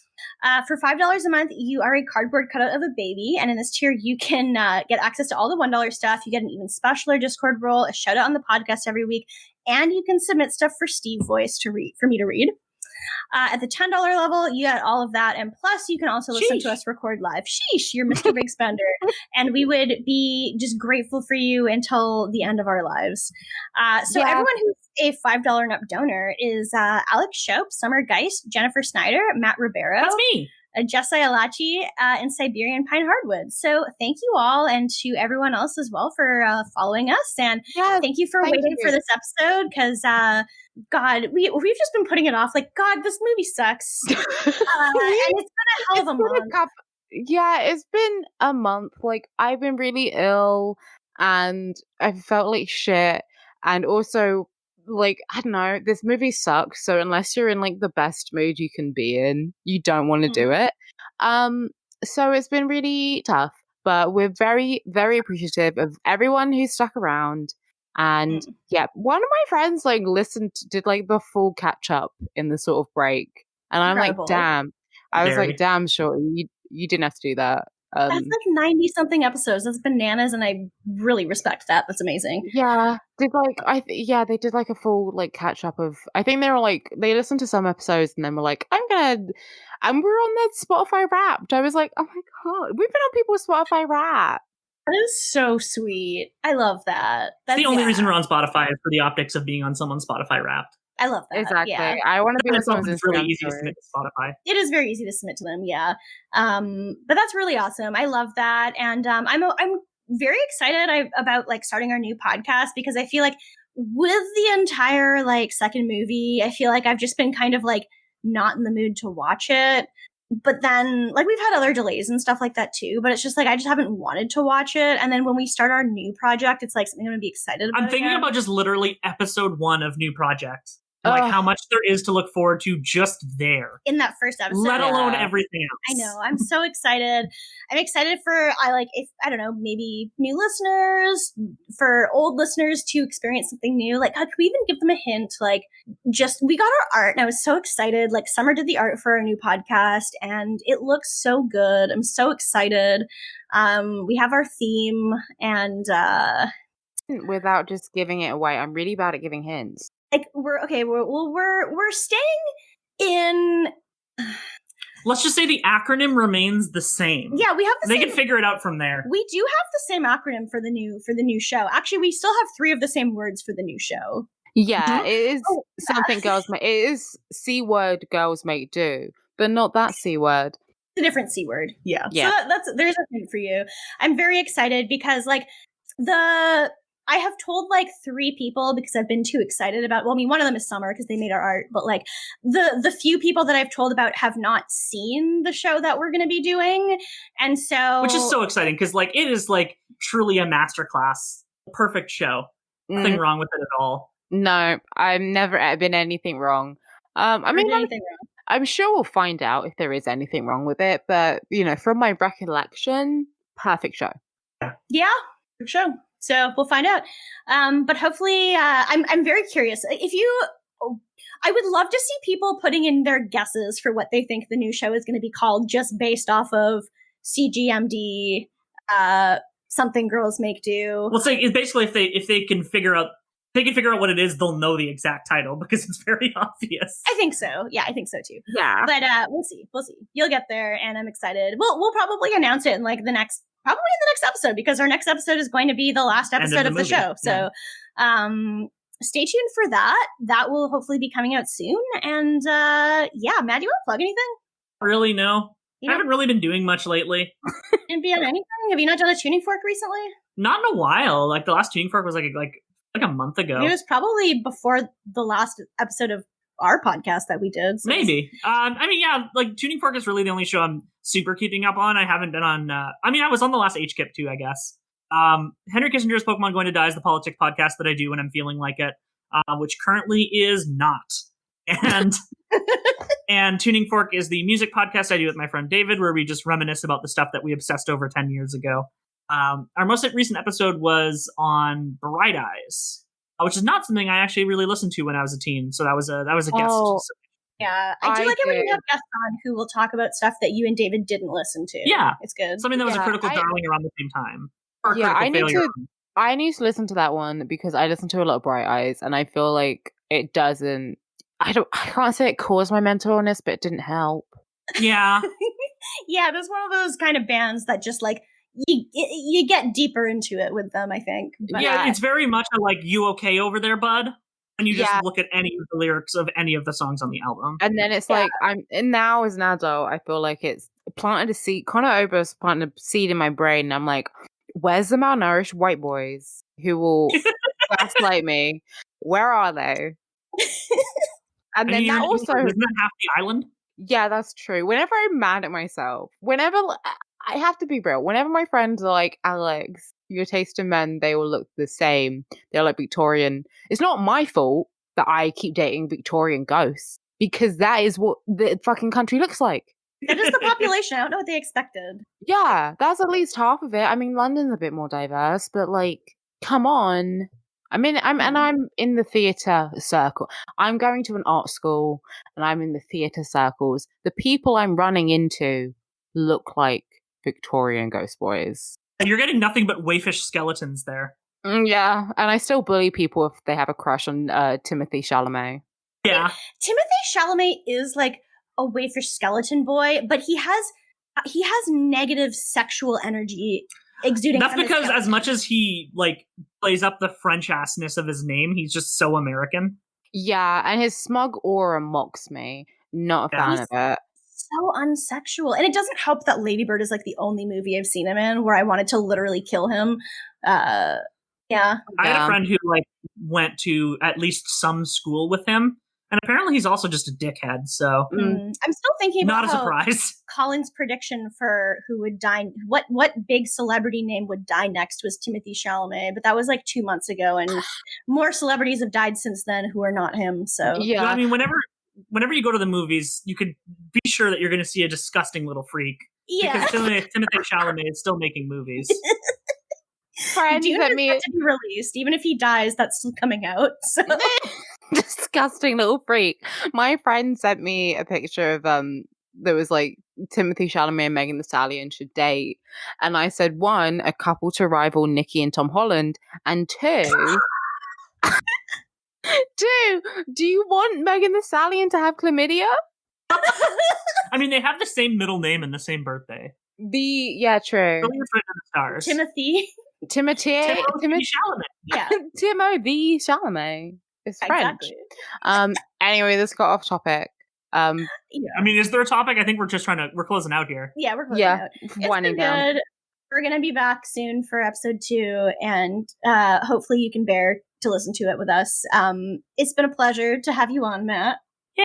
For $5 a month, you are a cardboard cutout of a baby, and in this tier, you can get access to all the $1 stuff. You get an even specialer Discord role, a shout out on the podcast every week, and you can submit stuff for Steve Voice for me to read. At the $10 level, you get all of that, and plus you can also listen to us record live. Sheesh, you're Mr. Big Spender. And we would be just grateful for you until the end of our lives. Everyone who's a $5 and up donor is Alex Shope, Summer Geist, Jennifer Snyder, Matt Ribeiro. That's me. Jessa Alachi, and Siberian Pine Hardwood. So thank you all, and to everyone else as well for following us. And thank you for waiting for this episode, because God, we've just been putting it off. Like, God, this movie sucks. And it's been a hell of a month. Yeah, it's been a month. Like, I've been really ill and I felt like shit. And also, like, I don't know, this movie sucks. So unless you're in like the best mood you can be in, you don't want to do it. So it's been really tough. But we're very, very appreciative of everyone who stuck around. And yeah, one of my friends like did like the full catch up in the sort of break. And I'm like, Incredible. damn. I was like, damn, sure, you didn't have to do that. That's like 90 something episodes. That's bananas, and I really respect that. That's amazing. Yeah, did like they did like a full like catch up of. I think they were like they listened to some episodes and then were like, and we're on that Spotify Wrapped. I was like, oh my god, we've been on people's Spotify Wrapped. That is so sweet. I love that. That's the only reason we're on Spotify is for the optics of being on someone's Spotify Wrapped. I love that. Exactly. Yeah. I want to be on someone's It's really easy to submit to Spotify. It is very easy to submit to them, yeah. But that's really awesome. I love that, and I'm very excited about like starting our new podcast because I feel like with the entire like second movie, I feel like I've just been kind of like not in the mood to watch it. But then, like, we've had other delays and stuff like that too. But it's just like I just haven't wanted to watch it. And then when we start our new project, it's like something I'm gonna be excited about. I'm thinking again. about just literally episode 1 of new projects. Like how much there is to look forward to just there. In that first episode. Let alone everything else. I know. I'm so excited. I'm excited for, maybe new listeners, for old listeners to experience something new. Like, could we even give them a hint? Like, we got our art and I was so excited. Like, Summer did the art for our new podcast and it looks so good. I'm so excited. We have our theme and, without just giving it away, I'm really bad at giving hints. Like we're staying in. Let's just say the acronym remains the same. Yeah, we have They can figure it out from there. We do have the same acronym for the new show. Actually, we still have 3 of the same words for the new show. Yeah, it is something girls make. It is C word girls make do, but not that C word. It's a different C word. Yeah. Yeah. So there's a thing for you. I'm very excited because like I have told like 3 people because I've been too excited about. Well, I mean, one of them is Summer because they made our art, but like the few people that I've told about have not seen the show that we're going to be doing, and so which is so exciting because like it is like truly a masterclass, perfect show. Nothing wrong with it at all. No, I've never been anything wrong. I'm sure we'll find out if there is anything wrong with it, but from my recollection, perfect show. Yeah, perfect show. So we'll find out. But hopefully, I'm very curious. I would love to see people putting in their guesses for what they think the new show is going to be called, just based off of CGMD, something girls make do. Well, it's basically if they can figure out what it is, they'll know the exact title because it's very obvious. I think so. Yeah, I think so too. Yeah. But we'll see. You'll get there, and I'm excited. We'll probably announce it in like the next episode because our next episode is going to be the last episode of the show. So stay tuned for that. That will hopefully be coming out soon. And Matt, do you want to plug anything? Really, no. I haven't really been doing much lately. Didn't be on anything? Have you not done a tuning fork recently? Not in a while. Like the last tuning fork was like a month ago. It was probably before the last episode of our podcast that we did. So maybe. Like Tuning Fork is really the only show I'm super keeping up on. I haven't been on. I was on the last HKIP too, I guess. Henry Kissinger's Pokemon Going to Die is the politics podcast that I do when I'm feeling like it, which currently is not. And and Tuning Fork is the music podcast I do with my friend David, where we just reminisce about the stuff that we obsessed over 10 years ago. Our most recent episode was on Bright Eyes, which is not something I actually really listened to when I was a teen. So that was a guest. Yeah, I do like it when you have guests on who will talk about stuff that you and David didn't listen to. Yeah, it's good. Something that was a critical darling around the same time. I need to listen to that one because I listen to a lot of Bright Eyes, and I feel like it doesn't. I can't say it caused my mental illness, but it didn't help. Yeah, yeah. There's one of those kind of bands that just like. You get deeper into it with them, I think. But yeah, it's very much a like, you okay over there, bud? And you just look at any of the lyrics of any of the songs on the album. And then it's like, now as an adult, I feel like it's planted a seed. Conor Oberst planted a seed in my brain. And I'm like, where's the malnourished white boys who will gaslight me? Where are they? And then that also... Isn't that half the island? Yeah, that's true. Whenever I'm mad at myself, I have to be real. Whenever my friends are like, Alex, your taste in men, they all look the same. They're like Victorian. It's not my fault that I keep dating Victorian ghosts because that is what the fucking country looks like. That is the population. I don't know what they expected. Yeah, that's at least half of it. I mean, London's a bit more diverse, but like, come on. I mean, I'm in the theatre circle. I'm going to an art school, and I'm in the theatre circles. The people I'm running into look like Victorian ghost boys. You're getting nothing but waifish skeletons there. Yeah, and I still bully people if they have a crush on Timothée Chalamet. Yeah, Timothée Chalamet is like a waifish skeleton boy, but he has negative sexual energy exuding. That's from his because skeleton. as much as he like plays up the French assness of his name, he's just so American. Yeah, and his smug aura mocks me. Not a fan of it. So unsexual, and it doesn't help that Lady Bird is like the only movie I've seen him in where I wanted to literally kill him. Yeah, I had a friend who like went to at least some school with him, and apparently he's also just a dickhead. So I'm still thinking about not a surprise. Colin's prediction for who would die, what big celebrity name would die next was Timothée Chalamet, but that was like 2 months ago, and more celebrities have died since then who are not him. So yeah, I mean, whenever you go to the movies, you could be sure that you're going to see a disgusting little freak. Yeah, Because Timothée Chalamet is still making movies. friend Dune sent is me yet to be released. Even if he dies, that's still coming out. So. disgusting little freak. My friend sent me a picture of there was like Timothée Chalamet and Megan Thee Stallion should date, and I said 1, a couple to rival Nicki and Tom Holland, and 2, 2, do you want Megan Thee Stallion to have chlamydia? I mean, they have the same middle name and the same birthday. True. Brilliant written in the stars. Timothy. Timothée Chalamet. Yeah. Timothée Chalamet is French. Exactly. Anyway, this got off topic. I mean, is there a topic? I think we're closing out here. Yeah, we're closing out. It's winding been down. good. We're gonna be back soon for episode 2, and hopefully you can bear to listen to it with us. It's been a pleasure to have you on, Matt.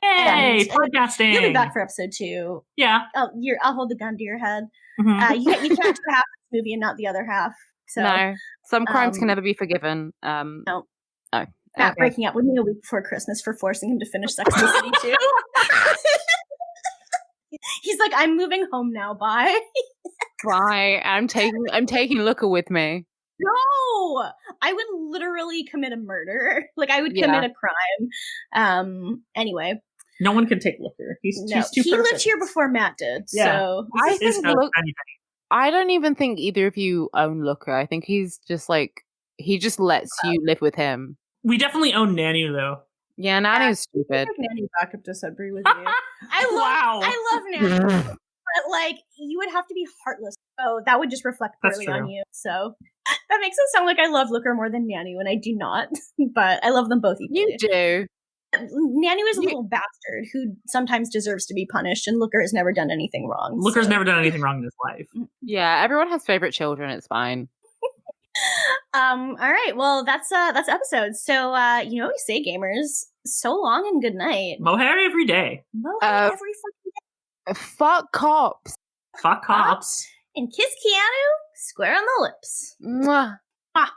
Yay! Podcasting. You'll be back for episode 2. Yeah. I'll hold the gun to your head. Mm-hmm. You can't do half this movie and not the other half. So No, some crimes can never be forgiven. No. Oh, Matt okay. breaking up with me a week before Christmas for forcing him to finish Sex and the City 2. He's like, I'm moving home now. Bye. Bye. I'm taking Looker with me. No, I would literally commit a murder. Like I would commit a crime. Anyway, no one can take Looker. He's too he perfect. lived here before Matt did. Yeah. So I don't even think either of you own Looker. I think he's just like he just lets you live with him. We definitely own Nanny though. Yeah, Nanny's stupid. Nanny back up to Sudbury with you. I love Nanny. But like you would have to be heartless. Oh, that would just reflect poorly on you. So that makes it sound like I love Looker more than Nanny when I do not. But I love them both equally. You do. Nanny was a little bastard who sometimes deserves to be punished, and Looker has never done anything wrong. Looker's never done anything wrong in his life. Yeah, everyone has favorite children. It's fine. All right. Well, that's episode. So you know what we say, gamers. So long and good night. Mohair every day. Mohair every fucking day. Fuck cops. Fuck cops. And kiss Keanu square on the lips. Mwah. Ah.